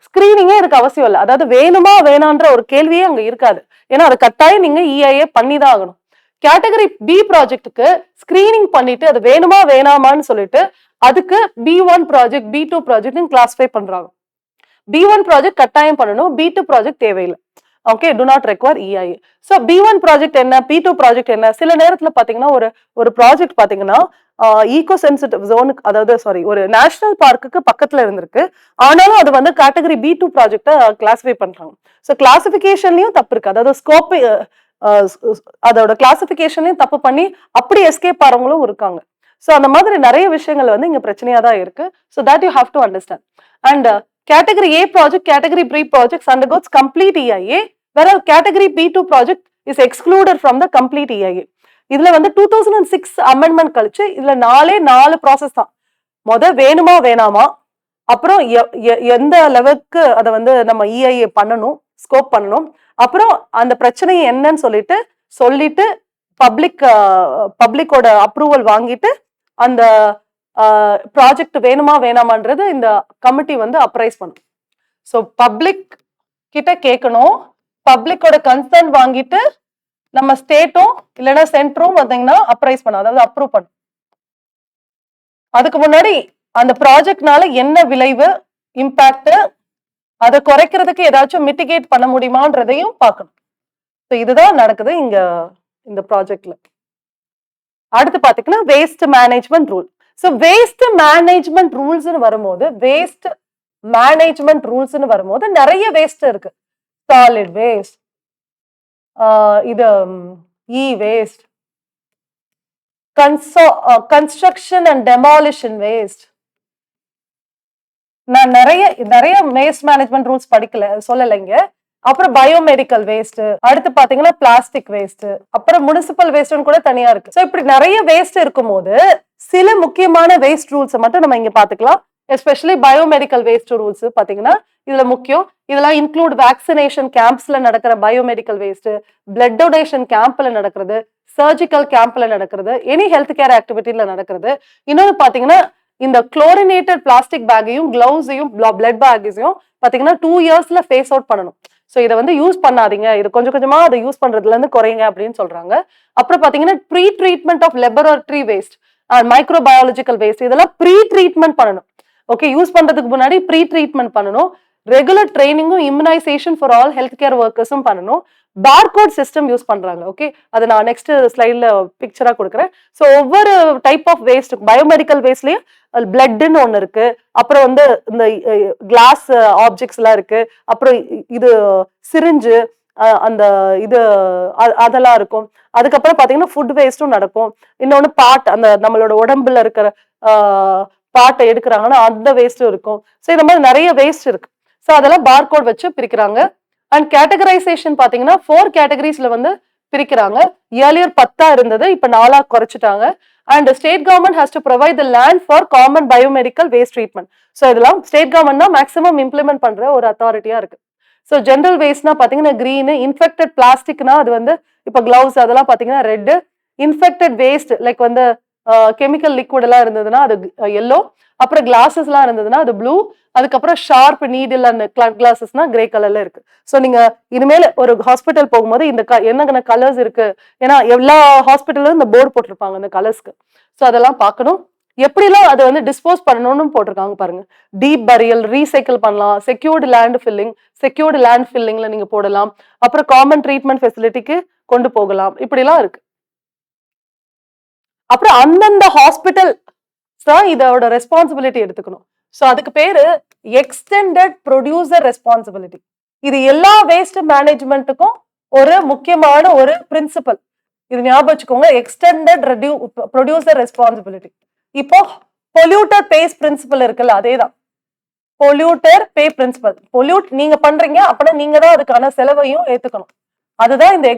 ஸ்கிரீனிங்கே இதுக்கு அவசியம் இல்லை. அதாவது வேணுமா வேணான்ற ஒரு கேள்வியே அங்க இருக்காது. ஏன்னா அது கட்டாயம் நீங்க இஐஏ பண்ணி தான் ஆகணும். கேட்டகரி பி ப்ராஜெக்ட்டுக்கு ஸ்கிரீனிங் பண்ணிட்டு அது வேணுமா வேணாமான்னு சொல்லிட்டு அதுக்கு B1 project, B2 project classify பண்றாங்க. B1 ப்ராஜெக்ட் கட்டாயம் பண்ணணும், B2 ப்ராஜெக்ட் தேவையில்லை. Okay, to not require EIA. So B1 project என்ன, P2 ப்ராஜெக்ட் என்ன? சில நேரத்துல பாத்தீங்கன்னா ஒரு ப்ராஜெக்ட் பாத்தீங்கன்னா ஈகோ சென்சிட்டிவ் ஜோனுக்கு, அதாவது சாரி, ஒரு நேஷனல் பார்க்குக்கு பக்கத்துல இருந்திருக்கு. ஆனாலும் அது வந்து கேட்டகரி B2 ப்ராஜெக்டா கிளாசிஃபை பண்றாங்க. ஸோ கிளாசிபிகேஷன்லயும் தப்பு இருக்கு. அதாவது ஸ்கோப், அதோட கிளாசிபிகேஷனையும் தப்பு பண்ணி அப்படி எஸ்கேப் ஆறவங்களும் இருக்காங்க. ஸோ அந்த மாதிரி நிறைய விஷயங்கள் வந்து இங்க பிரச்சனையா தான் இருக்கு. So that you have to understand. And category A project, category B projects undergoes complete EIA, whereas category B2 project is excluded from the complete EIA. இதுல வந்து 2006 அமெண்ட்மெண்ட் கழிச்சு இதுல 4 ப்ராசஸ் தான். வேணுமா வேணாமா, அப்புறம் எந்த லெவலுக்கு அதை வந்து நம்ம இஐஏ பண்ணணும், ஸ்கோப் பண்ணணும், அப்புறம் அந்த பிரச்சனை என்னன்னு சொல்லிட்டு பப்ளிக்கோட அப்ரூவல் வாங்கிட்டு அந்த ப்ராஜெக்ட் வேணுமா வேணாமான்றது இந்த கமிட்டி வந்து அப்ரைஸ் பண்ணும். ஸோ பப்ளிக் கிட்ட கேட்கணும், பப்ளிக்கோட கன்சர்ன் வாங்கிட்டு நம்ம ஸ்டேட்டும் இல்லைன்னா சென்டரும் வந்தீங்கன்னா அப்ரைஸ் பண்ணும், அதாவது அப்ரூவ் பண்ணும். அதுக்கு முன்னாடி அந்த ப்ராஜெக்ட்னால என்ன விளைவு, இம்பாக்ட், அதை குறைக்கிறதுக்கு ஏதாச்சும் மிட்டிகேட் பண்ண முடியுமான்றதையும் பார்க்கணும். ஸோ இதுதான் நடக்குது இங்க இந்த ப்ராஜெக்ட்ல. அடுத்து பாத்தீங்கன்னா waste management rule. So waste management ரூல்ஸ்னு வரும்போது நிறைய வேஸ்ட் இருக்கு. சாலிட் வேஸ்ட், இது e waste, construction and demolition waste. நான் நிறைய வேஸ்ட் மேனேஜ்மெண்ட் ரூல்ஸ் சொல்லலைங்க. அப்புறம் பயோமெடிக்கல் வேஸ்ட், அடுத்து பாத்தீங்கன்னா பிளாஸ்டிக் வேஸ்ட், அப்புறம் முனிசிபல் வேஸ்ட்னு கூட தனியா இருக்கு. ஸோ இப்படி நிறைய வேஸ்ட் இருக்கும் போது சில முக்கியமான வேஸ்ட் ரூல்ஸ் மட்டும் நம்ம இங்க பாத்துக்கலாம். எஸ்பெஷலி பயோமெடிக்கல் வேஸ்ட் ரூல்ஸ் பாத்தீங்கன்னா இதுல முக்கியம். இதெல்லாம் இன்க்ளூட் வேக்சினேஷன் கேம்ப்ஸ்ல நடக்கிற பயோமெடிக்கல் வேஸ்ட், பிளட் டொனேஷன் கேம்ப்ல நடக்கிறது, சர்ஜிக்கல் கேம்ப்ல நடக்கிறது, எனி ஹெல்த் கேர் ஆக்டிவிட்டில நடக்கிறது. இன்னொன்னு பாத்தீங்கன்னா இந்த குளோரினேட்டட் பிளாஸ்டிக் பேக்கையும் கிளவுஸையும் பிளட் பேக்கையும் பாத்தீங்கன்னா 2 இயர்ஸ்ல ஃபேஸ் அவுட் பண்ணணும். ஸோ இதை வந்து யூஸ் பண்ணாதீங்க, இது கொஞ்சம் கொஞ்சமா அதை யூஸ் பண்றதுல இருந்து குறையுங்க அப்படின்னு சொல்றாங்க. அப்புறம் பாத்தீங்கன்னா pre treatment of laboratory waste and microbiological waste, இதெல்லாம் ப்ரீ ட்ரீட்மெண்ட் பண்ணணும். ஓகே, யூஸ் பண்றதுக்கு முன்னாடி ப்ரீ ட்ரீட்மெண்ட் பண்ணணும். ரெகுலர் ட்ரைனிங்கும் immunisation for all health care ஒர்க்கர்ஸும் பண்ணணும். பார்கோட் சிஸ்டம் யூஸ் பண்றாங்க. ஓகே, அதை நான் நெக்ஸ்ட் ஸ்லைட்ல பிக்சரா கொடுக்குறேன். ஸோ ஒவ்வொரு டைப் ஆஃப் வேஸ்ட், பயோமெடிக்கல் வேஸ்ட்லயும் பிளட்னு ஒண்ணு இருக்கு, அப்புறம் வந்து இந்த கிளாஸ் ஆப்ஜெக்ட்ஸ் எல்லாம் இருக்கு, அப்புறம் இது சிரிஞ்சு, அந்த இது அதெல்லாம் இருக்கும். அதுக்கப்புறம் பாத்தீங்கன்னா ஃபுட் வேஸ்டும் நடக்கும். இன்னொன்னு அந்த நம்மளோட உடம்புல இருக்கிற பாட்டை எடுக்கிறாங்கன்னா அந்த வேஸ்டும் இருக்கும். ஸோ இந்த மாதிரி நிறைய வேஸ்ட் இருக்கு. ஸோ அதெல்லாம் பார்கோட் வச்சு பிரிக்கிறாங்க. அண்ட் கேட்டகரைசேஷன் பாத்தீங்கன்னா 4 கேட்டகரிஸ்ல வந்து பிரிக்கிறாங்க. ஏர்லியர் 10 இருந்தது, இப்ப 4 குறைச்சிட்டாங்க. And state government has to provide the land for common biomedical waste treatment. So இதெல்லாம் ஸ்டேட் கவர்மெண்ட் தான் மேக்ஸிமம் இம்ப்ளிமெண்ட் பண்ற ஒரு அத்தாரிட்டியா இருக்கு. ஸோ ஜென்ரல் வேஸ்ட்னா பாத்தீங்கன்னா கிரீன், இன்ஃபெக்டட் பிளாஸ்டிக்னா அது வந்து இப்ப கிளவுஸ் அதெல்லாம் பாத்தீங்கன்னா ரெட், இன்ஃபெக்டட் வேஸ்ட் லைக் வந்து கெமிக்கல் லிக்விட் எல்லாம் இருந்ததுன்னா அது எல்லோ, அப்புறம் கிளாஸஸ் எல்லாம் இருந்ததுன்னா அது ப்ளூ, அதுக்கப்புறம் ஷார்ப் நீடில் அண்ட் கிளாஸஸ்னா கிரே கலர்ல இருக்கு. ஸோ நீங்க இனிமேல் ஒரு ஹாஸ்பிட்டல் போகும்போது இந்த என்னென்ன கலர்ஸ் இருக்கு, ஏன்னா எல்லா ஹாஸ்பிட்டலும் இந்த போர்டு போட்டிருப்பாங்க இந்த கலர்ஸ்க்கு. ஸோ அதெல்லாம் பார்க்கணும். எப்படிலாம் அதை வந்து டிஸ்போஸ் பண்ணணும்னு போட்டிருக்காங்க பாருங்க. டீப் பரியல், ரீசைக்கிள் பண்ணலாம், செக்யூர்டு லேண்ட் ஃபில்லிங்ல நீங்க போடலாம், அப்புறம் காமன் ட்ரீட்மெண்ட் ஃபெசிலிட்டிக்கு கொண்டு போகலாம், இப்படிலாம் இருக்கு. அப்புறம் அந்தந்த ஹாஸ்பிட்டல் இதோட ரெஸ்பான்சிபிலிட்டி எடுத்துக்கணும். சோ அதுக்கு பேரு எக்ஸ்டெண்டட் ப்ரொடியூசர் ரெஸ்பான்சிபிலிட்டி. இது எல்லா வேஸ்ட் மேனேஜ்மெண்ட்டுக்கும் ஒரு முக்கியமான ஒரு பிரின்சிபல். இது ஞாபகம் வச்சுக்கோங்க, எக்ஸ்டெண்டட் ப்ரொடியூசர் ரெஸ்பான்சிபிலிட்டி. இப்போ பொல்யூட்டர் பேஸ் பிரின்சிபல் இருக்குல்ல, அதேதான் பொல்யூட்டர் பே பிரின்சிபல். பொல்யூட் நீங்க பண்றீங்க அப்படின்னா நீங்க தான் அதுக்கான செலவையும் ஏத்துக்கணும். அதுதான் இந்த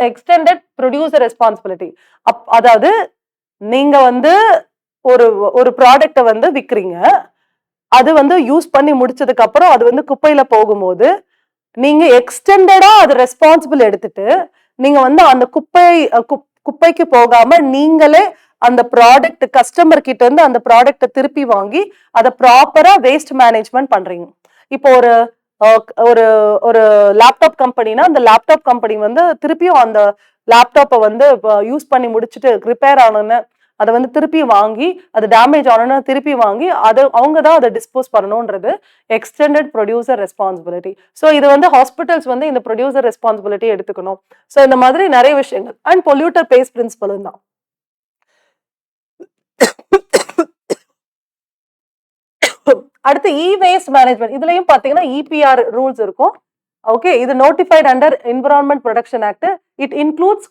எக்ஸ்டெண்டட் ப்ரொடியூசர் ரெஸ்பான்சிபிலிட்டி. அதாவது நீங்க வந்து ஒரு ப்ராடக்ட வந்து விக்கிறீங்க, அது வந்து யூஸ் பண்ணி முடிச்சதுக்கு அப்புறம் அது வந்து குப்பையில போகும்போது நீங்க எக்ஸ்டெண்டடா அது ரெஸ்பான்சிபிள் எடுத்துட்டு நீங்க வந்து அந்த குப்பைக்கு போகாம நீங்களே அந்த ப்ராடக்ட் கஸ்டமர் கிட்ட இருந்து அந்த ப்ராடக்ட திருப்பி வாங்கி அதை ப்ராப்பரா வேஸ்ட் மேனேஜ்மெண்ட் பண்றீங்க. இப்போ ஒரு ஒரு லேப்டாப் கம்பெனினா அந்த லேப்டாப் கம்பெனி வந்து திருப்பியும் அந்த லேப்டாப்பை வந்து யூஸ் பண்ணி முடிச்சுட்டு ரிப்பேர் ஆனோன்னு அதை வந்து திருப்பி வாங்கி அது டேமேஜ் ஆனோன்னா திருப்பி வாங்கி அதை அவங்க தான் அதை டிஸ்போஸ் பண்ணணுன்றது எக்ஸ்டெண்டட் ப்ரொடியூசர் ரெஸ்பான்சிபிலிட்டி. ஸோ இது வந்து ஹாஸ்பிட்டல்ஸ் வந்து இந்த ப்ரொடியூசர் ரெஸ்பான்சிபிலிட்டி எடுத்துக்கணும். ஸோ இந்த மாதிரி நிறைய விஷயங்கள் அண்ட் பொல்யூட்டர் பேஸ் பிரின்சிபலும் தான். அடுத்து இ வேஸ்ட் மேனேஜ்மெண்ட், இதுலயும் பாத்தீங்கன்னா இபிஆர் ரூல்ஸ் இருக்கும். ஓகே, இது notified under environment protection act. It includes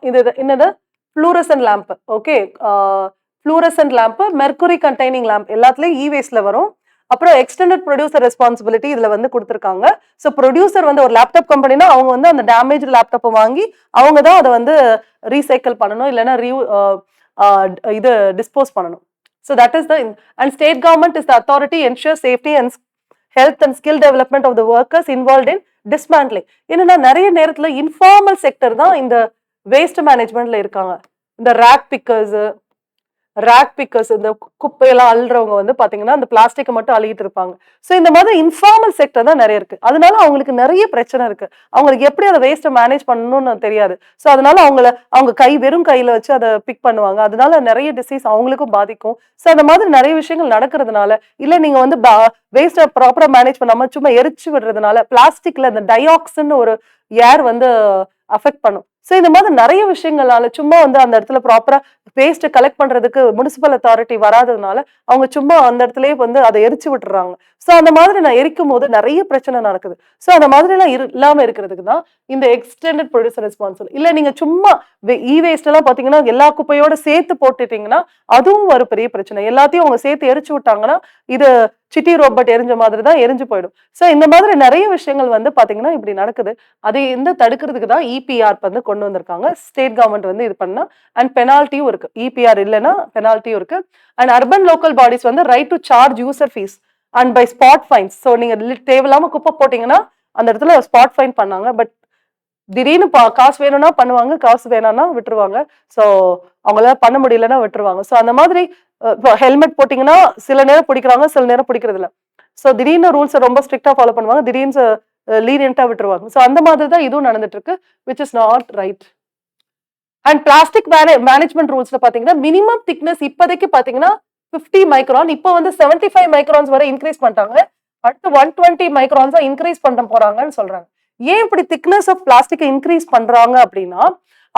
இது என்னது fluorescent lamp. Okay, fluorescent lamp, mercury containing lamp எல்லாத்துலயும் இ வேஸ்ட்ல வரும். அப்புறம் எக்ஸ்டெண்டட் ப்ரொடியூசர் ரெஸ்பான்சிபிலிட்டி இதுல வந்து கொடுத்துருக்காங்க. ஸோ ப்ரொடியூசர் வந்து ஒரு லேப்டாப் கம்பெனினா அவங்க வந்து அந்த டேமேஜ் லேப்டாப்பை வாங்கி அவங்க தான் அதை வந்து ரீசைக்கிள் பண்ணணும், இல்லைன்னா இது டிஸ்போஸ் பண்ணணும். So that is the, and state government is the authority ensure safety and health and skill development of the workers involved in dismantling. என்னன்னா நிறைய நேரத்துல இன்ஃபார்மல் செக்டர் தான் இந்த வேஸ்ட் மேனேஜ்மெண்ட்ல இருக்காங்க. இந்த ரேக் பிக்கர்ஸ் இந்த குப்பையெல்லாம் அள்ளுறவங்க வந்து பாத்தீங்கன்னா அந்த பிளாஸ்டிக்கை மட்டும் அள்ளிட்டு இருப்பாங்க. ஸோ இந்த மாதிரி இன்ஃபார்மல் செக்டர் தான் நிறைய இருக்கு. அதனால அவங்களுக்கு நிறைய பிரச்சனை இருக்கு. அவங்களுக்கு எப்படி அதை வேஸ்ட்டை மேனேஜ் பண்ணணும்னு தெரியாது. ஸோ அதனால அவங்க வெறும் கையில வச்சு அதை பிக் பண்ணுவாங்க. அதனால நிறைய டிசீஸ் அவங்களுக்கும் பாதிக்கும். ஸோ அந்த மாதிரி நிறைய விஷயங்கள் நடக்கிறதுனால, இல்ல நீங்க வந்து வேஸ்ட்டை ப்ராப்பரா மேனேஜ் பண்ணாம சும்மா எரிச்சு விடுறதுனால பிளாஸ்டிக்ல இந்த டயாக்சின் ஒரு ஏர் வந்து அஃபெக்ட் பண்ணும். ஸோ இந்த மாதிரி நிறைய விஷயங்களால சும்மா வந்து அந்த இடத்துல ப்ராப்பரா வேஸ்ட் கலெக்ட் பண்றதுக்கு முனிசிபல் அத்தாரிட்டி வராததுனால அவங்க சும்மா அந்த இடத்துலயே வந்து அதை எரிச்சு விட்டுறாங்க. ஸோ அந்த மாதிரி நான் எரிக்கும் போது நிறைய பிரச்சனை நடக்குது. ஸோ அந்த மாதிரி எல்லாம் இல்லாம இருக்கிறதுக்கு தான் இந்த எக்ஸ்டெண்டட் ப்ரொடியூசர் ரெஸ்பான்சிபிலிட்டி. இல்ல நீங்க சும்மா இ வேஸ்ட் எல்லாம் பாத்தீங்கன்னா எல்லா குப்பையோட சேர்த்து போட்டுட்டீங்கன்னா அதுவும் ஒரு பெரிய பிரச்சனை. எல்லாத்தையும் அவங்க சேர்த்து எரிச்சு விட்டாங்கன்னா இது சிட்டி ரோபோட் எரிஞ்ச மாதிரி தான் எரிஞ்சு போயிடும். ஸோ இந்த மாதிரி நிறைய விஷயங்கள் வந்து பாத்தீங்கன்னா இப்படி நடக்குது. அதை இந்த தடுக்கிறதுக்கு தான் இபிஆர் வந்து கொண்டு வந்திருக்காங்க. ஸ்டேட் கவர்மெண்ட் வந்து இது பண்ணா அண்ட் பெனால்ட்டியும் இருக்கு. இபிஆர் இல்லைன்னா பெனால்ட்டியும் இருக்கு. அண்ட் அர்பன் லோக்கல் பாடிஸ் வந்து right to charge user fee and by spot fines. So நீங்க தேவையில்லாம குப்பை போட்டீங்கன்னா அந்த இடத்துல ஸ்பாட் ஃபைன் பண்ணாங்க. பட் திடீர்னு காசு வேணும்னா பண்ணுவாங்க, காசு வேணாம்னா விட்டுருவாங்க. ஸோ அவங்களால பண்ண முடியலன்னா விட்டுருவாங்க. ஸோ அந்த மாதிரி ஹெல்மெட் போட்டீங்கன்னா சில நேரம் பிடிக்கிறாங்க, சில நேரம் பிடிக்கிறது இல்லை. ஸோ திடீர்னு ரூல்ஸை ரொம்ப ஸ்ட்ரிக்டா ஃபாலோ பண்ணுவாங்க, திடீர்னு லீனியன்ட்டா விட்டுருவாங்க. ஸோ அந்த மாதிரி தான் இதுவும் நடந்துட்டு இருக்கு, which is not right. And plastic management ரூல்ஸ்ல பாத்தீங்கன்னா மினிமம் திக்னஸ் இப்போதைக்கு பாத்தீங்கன்னா 50 மைக்ரான், இப்போ வந்து 75 மைக்ரான்ஸ் வரை இன்க்ரீஸ் பண்ணிட்டாங்க. அடுத்து 120 மைக்ரான்ஸா இன்க்ரீஸ் பண்ண போறாங்கன்னு சொல்றாங்க. ஏன் இப்படி திக்னஸ் ஆஃப் பிளாஸ்டிக்கை இன்க்ரீஸ் பண்றாங்க அப்படின்னா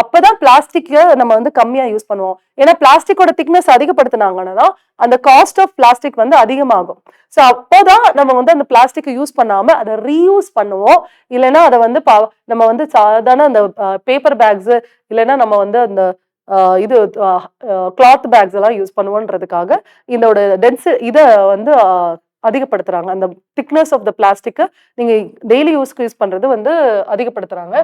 அப்பதான் பிளாஸ்டிக்கை நம்ம வந்து கம்மியா யூஸ் பண்ணுவோம். ஏன்னா பிளாஸ்டிக்கோட திக்னஸ் அதிகப்படுத்தினாங்கன்னா அந்த காஸ்ட் ஆஃப் பிளாஸ்டிக் வந்து அதிகமாகும். ஸோ அப்போதான் நம்ம வந்து அந்த பிளாஸ்டிக்கை யூஸ் பண்ணாம அதை ரீயூஸ் பண்ணுவோம். இல்லைன்னா அதை வந்து நம்ம வந்து சாதாரண அந்த பேப்பர் பேக்ஸ் இல்லைன்னா நம்ம வந்து அந்த இது கிளாத் பேக்ஸ் எல்லாம் யூஸ் பண்ணுவோன்றதுக்காக இதோட இதை வந்து அதிகப்படுத்துறாங்க. அந்த திக்னஸ் ஆஃப் த பிளாஸ்டிக்கை நீங்க டெய்லி யூஸ்க்கு யூஸ் பண்றது வந்து அதிகப்படுத்துறாங்க.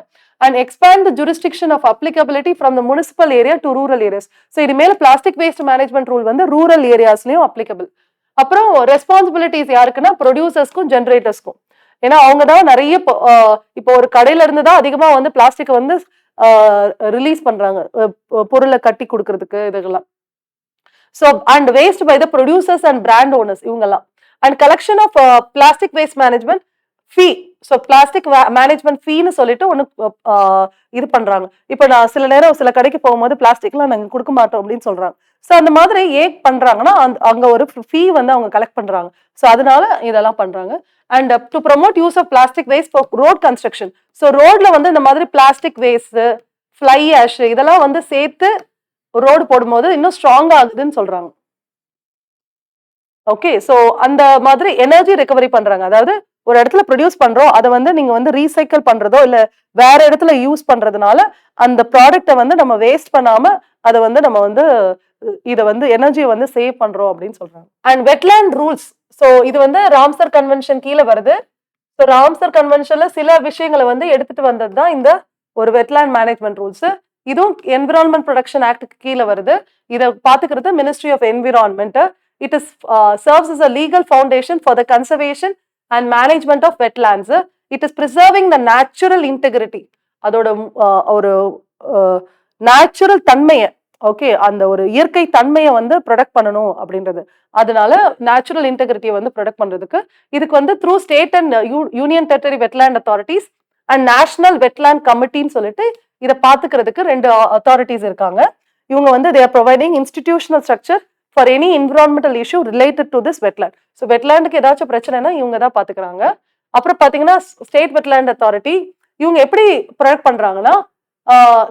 And expand the jurisdiction of applicability from the municipal area to rural areas. So இது மேல பிளாஸ்டிக் வேஸ்ட் மேனேஜ்மெண்ட் ரூல் வந்து ரூரல் ஏரியாஸ்லயும் அப்ளிகபிள். அப்புறம் ரெஸ்பான்சிபிலிட்டிஸ் யாருக்குன்னா ப்ரொடியூசர்ஸ்க்கும் ஜென்ரேட்டர்ஸ்க்கும். ஏன்னா அவங்க தான் நிறைய இப்போ ஒரு கடையில இருந்து தான் அதிகமா வந்து பிளாஸ்டிக்கை வந்து ரிலீஸ் பண்றாங்க, பொருளை கட்டி கொடுக்கறதுக்கு இதெல்லாம். So and waste by the producers and brand owners இவங்கெல்லாம். And collection of plastic waste management fee. So plastic management ஃபீன்னு சொல்லிட்டு ஒன்று இது பண்றாங்க. இப்போ நான் சில நேரம் சில கடைக்கு போகும்போது பிளாஸ்டிக்லாம் நாங்கள் கொடுக்க மாட்டோம் அப்படின்னு சொல்றாங்க. ஸோ அந்த மாதிரி ஏன் பண்றாங்கன்னா அங்க ஒரு ஃபீ வந்து அவங்க கலெக்ட் பண்றாங்க. ஸோ அதனால இதெல்லாம் பண்றாங்க. And to promote use of plastic waste for road construction. So ரோட்ல வந்து இந்த மாதிரி பிளாஸ்டிக் வேஸ்ட், ஃப்ளை ஆஷ் இதெல்லாம் வந்து சேர்த்து ரோடு போடும்போது இன்னும் ஸ்ட்ராங் ஆகுதுன்னு சொல்றாங்க. ஓகே, ஸோ அந்த மாதிரி எனர்ஜி ரெக்கவரி பண்றாங்க. அதாவது ஒரு இடத்துல ப்ரொடியூஸ் பண்றோம், அதை வந்து நீங்க வந்து ரீசைக்கிள் பண்றதோ இல்ல வேற இடத்துல யூஸ் பண்றதுனால அந்த ப்ராடக்டை வந்து நம்ம வேஸ்ட் பண்ணாம அதை வந்து நம்ம வந்து இதை வந்து எனர்ஜியை வந்து சேவ் பண்றோம் அப்படின்னு சொல்றாங்க. And wetland rules. ஸோ இது வந்து ராம்சர் கன்வென்ஷன் கீழே வருது. ஸோ ராம்சர் கன்வென்ஷன்ல சில விஷயங்களை வந்து எடுத்துட்டு வந்தது தான் இந்த ஒரு வெட்லேண்ட் மேனேஜ்மெண்ட் ரூல்ஸ். இதுவும் என்விரான்மெண்ட் ப்ரொடக்ஷன் ஆக்டுக்கு கீழே வருது. இதை பாத்துக்கிறது ministry of environment. It is serves as a legal foundation for the conservation and management of wetlands. It is preserving the natural integrity. அதோட ஒரு நேச்சுரல் தன்மையை, ஓகே, அந்த ஒரு இயற்கை தன்மையை வந்து ப்ரொடெக்ட் பண்ணணும் அப்படின்றது. அதனால நேச்சுரல் இன்டெகிரிட்டியை வந்து ப்ரொடெக்ட் பண்றதுக்கு இதுக்கு வந்து through state and union territory wetland authorities and national wetland கமிட்டின்னு சொல்லிட்டு இதை பாத்துக்கிறதுக்கு 2 அத்தாரிட்டிஸ் இருக்காங்க. இவங்க வந்து they are providing institutional structure for any environmental issue related to this wetland. So வெட்லாண்டுக்கு ஏதாச்சும் பிரச்சனைனா இவங்க தான் பாத்துக்கிறாங்க. அப்புறம் பாத்தீங்கன்னா ஸ்டேட் வெட்லாண்ட் அத்தாரிட்டி இவங்க எப்படி ப்ரொடக்ட் பண்றாங்கன்னா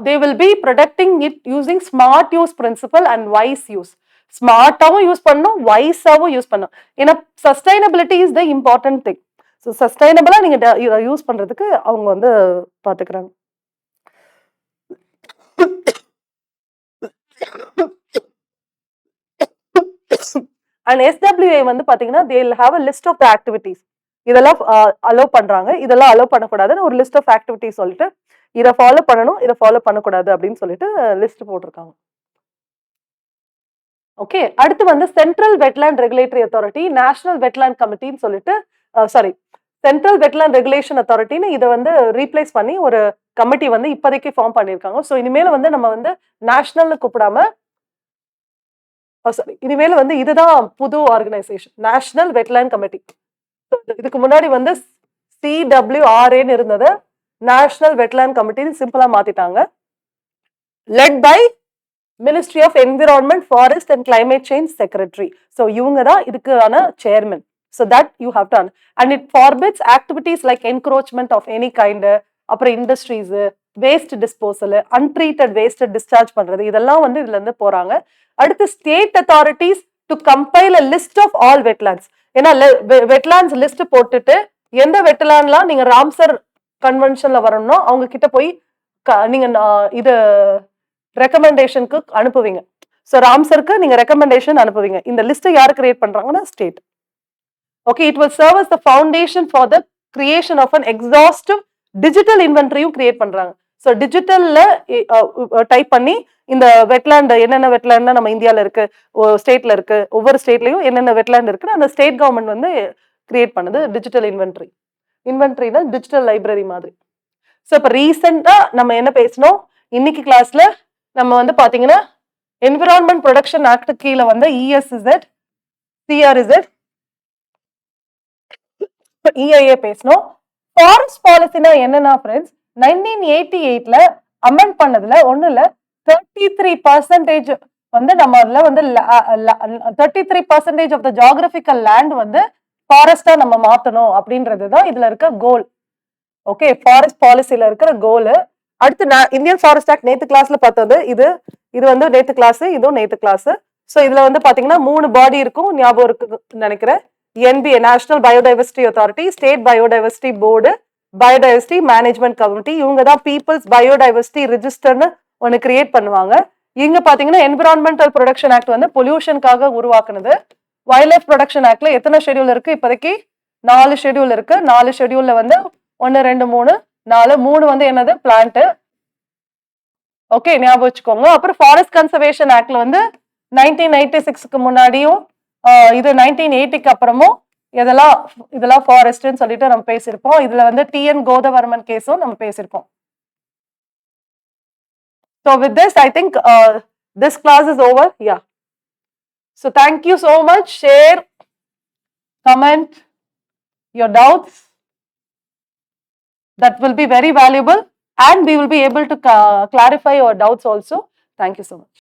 they will be protecting it using smart use principle and wise use. ஸ்மார்ட்டாவும் யூஸ் பண்ணும், வைஸாவும் யூஸ் பண்ணும். ஏன்னா sustainability is the important thing. So சஸ்டைனபிளா நீங்க யூஸ் பண்றதுக்கு அவங்க வந்து பாத்துக்கிறாங்க. அண்ட் SWA வந்து பாத்தீங்கன்னா they will have a list of the activities. இதெல்லாம் அலோவ் பண்றாங்க, இதெல்லாம் அலோவ் பண்ணக்கூடாதுன்னு ஒரு லிஸ்ட் ஆஃப் ஆக்டிவிட்டிஸ் சொல்லிட்டு இதை ஃபாலோ பண்ணணும், இதை ஃபாலோ பண்ணக்கூடாது அப்படின்னு சொல்லிட்டு லிஸ்ட் போட்டிருக்காங்க. ஓகே, அடுத்து வந்து central wetland regulatory authority, national wetland கமிட்டின்னு சொல்லிட்டு சாரி சென்ட்ரல் வெட்லாண்ட் ரெகுலேஷன் அத்தாரிட்டின்னு இதை வந்து ரீப்ளேஸ் பண்ணி ஒரு கமிட்டி வந்து இப்போதைக்கு ஃபார்ம் பண்ணியிருக்காங்க. ஸோ இனிமேல் வந்து நம்ம வந்து நேஷனல்னு கூப்பிடாம சாரி இனிமேல் வந்து இதுதான் புது ஆர்கனைசேஷன், நேஷனல் வெட்லாண்ட் கமிட்டி. இதுக்கு முன்னாடி வந்து CWRAன்னு இருந்தது, நேஷனல் வெட்லாண்ட் கமிட்டின்னு சிம்பிளா மாத்திட்டாங்க. Led by ministry of environment, forest and climate change secretary. So இவங்க தான் இதுக்கான chairman. So that you have to and it forbids activities like encroachment of any kind, அப்புறம் industries, waste disposal, untreated waste discharge பண்றது, இதெல்லாம் வந்து இதுல இருந்து போறாங்க. அடுத்து state authorities to compile a list of all wetlands. ஏன்னா வெட்லாண்ட்ஸ் லிஸ்ட் போட்டுட்டு எந்த வெட்லாண்ட்லாம் நீங்க ராம்சர் கன்வென்ஷன்ல வரணும்னோ அவங்க கிட்ட போய் நீங்க இது ரெக்கமெண்டேஷனுக்கு அனுப்புவீங்க. ஸோ ராம்சருக்கு நீங்க ரெக்கமெண்டேஷன் அனுப்புவீங்க. இந்த லிஸ்ட் யார் கிரியேட் பண்றாங்கன்னா state. Okay, it will serve as the foundation for the creation of an exhaustive digital இன்வென்டரியும் கிரியேட் பண்றாங்க. ஸோ டிஜிட்டல்ல டைப் பண்ணி இந்த வெட்லாண்ட் என்னென்ன வெட்லாண்ட் நம்ம இந்தியாவில் இருக்கு, ஸ்டேட்ல இருக்கு, ஒவ்வொரு ஸ்டேட்லயும் என்னென்ன வெட்லாண்ட் இருக்குன்னு அந்த ஸ்டேட் கவர்மெண்ட் வந்து கிரியேட் பண்ணுது டிஜிட்டல் இன்வென்டரி. இன்வென்டரினா டிஜிட்டல் லைப்ரரி மாதிரி. ஸோ இப்போ ரீசெண்டா நம்ம என்ன பேசணும் இன்னைக்கு கிளாஸ்ல, நம்ம வந்து பாத்தீங்கன்னா என்விரான்மெண்ட் ப்ரொடக்ஷன் ஆக்ட் கீழே வந்து ESZ, CRZ, EIA பேசணும். ஃபாரஸ்ட் பாலிசினா என்னன்னா ஃப்ரெண்ட்ஸ், 1988ல அமெண்ட் பண்ணதுல ஒண்ணுல 33% வந்து நம்ம அதுல வந்து 33% ஆஃப் த ஜியோகிராபிக்கல் லேண்ட் வந்து ஃபாரஸ்டா நம்ம மாத்தணும் அப்படின்றதுதான் இதுல இருக்க கோல். ஓகே, ஃபாரஸ்ட் பாலிசில இருக்கிற கோல். அடுத்து இந்தியன் ஃபாரஸ்ட் ஆக்ட் நேத்து கிளாஸ்ல பார்த்தது இது வந்து நேத்து கிளாஸ், இதுவும் நேத்து கிளாஸ். ஸோ இதுல வந்து பாத்தீங்கன்னா 3 பாடி இருக்கும், ஞாபகம் இருக்கு நினைக்கிறேன். NBA national biodiversity authority, state biodiversity board, biodiversity management committee. இவங்க தான் பீப்புள்ஸ் பயோடைவர்சிட்டி ரிஜிஸ்டர்னு ஒன்னு கிரியேட் பண்ணுவாங்க. இங்க பாத்தீங்கன்னா என்விரான்மெண்டல் ப்ரொடக்ஷன் ஆக்ட் வந்து பொல்யூஷனுக்காக உருவாக்குனது. வைல்ட் லைஃப் ப்ரொடக்ஷன் ஆக்ட்ல எத்தனை ஷெடியூல் இருக்கு இப்போதைக்கு? 4 ஷெடியூல் இருக்கு. 4 ஷெடியூல்ல வந்து 1 2 3 4, 3 வந்து என்னது பிளான்ட். ஓகே, ஞாபகம் வச்சுக்கோங்க. அப்புறம் ஃபாரஸ்ட் கன்சர்வேஷன் ஆக்ட்ல வந்து 1996க்கு முன்னாடியும் இது 1980க்கு அப்புறமும் இதெல்லாம் ஃபாரஸ்ட்னு சொல்லிட்டு நம்ம பேசியிருப்போம். இதுல வந்து TN கோதவர்மன் கேஸும் நம்ம பேசியிருப்போம். So with this, I think this class is over. Yeah. So thank you so much. Share, comment your doubts. That will be very valuable, and we will be able to clarify your doubts also. Thank you so much.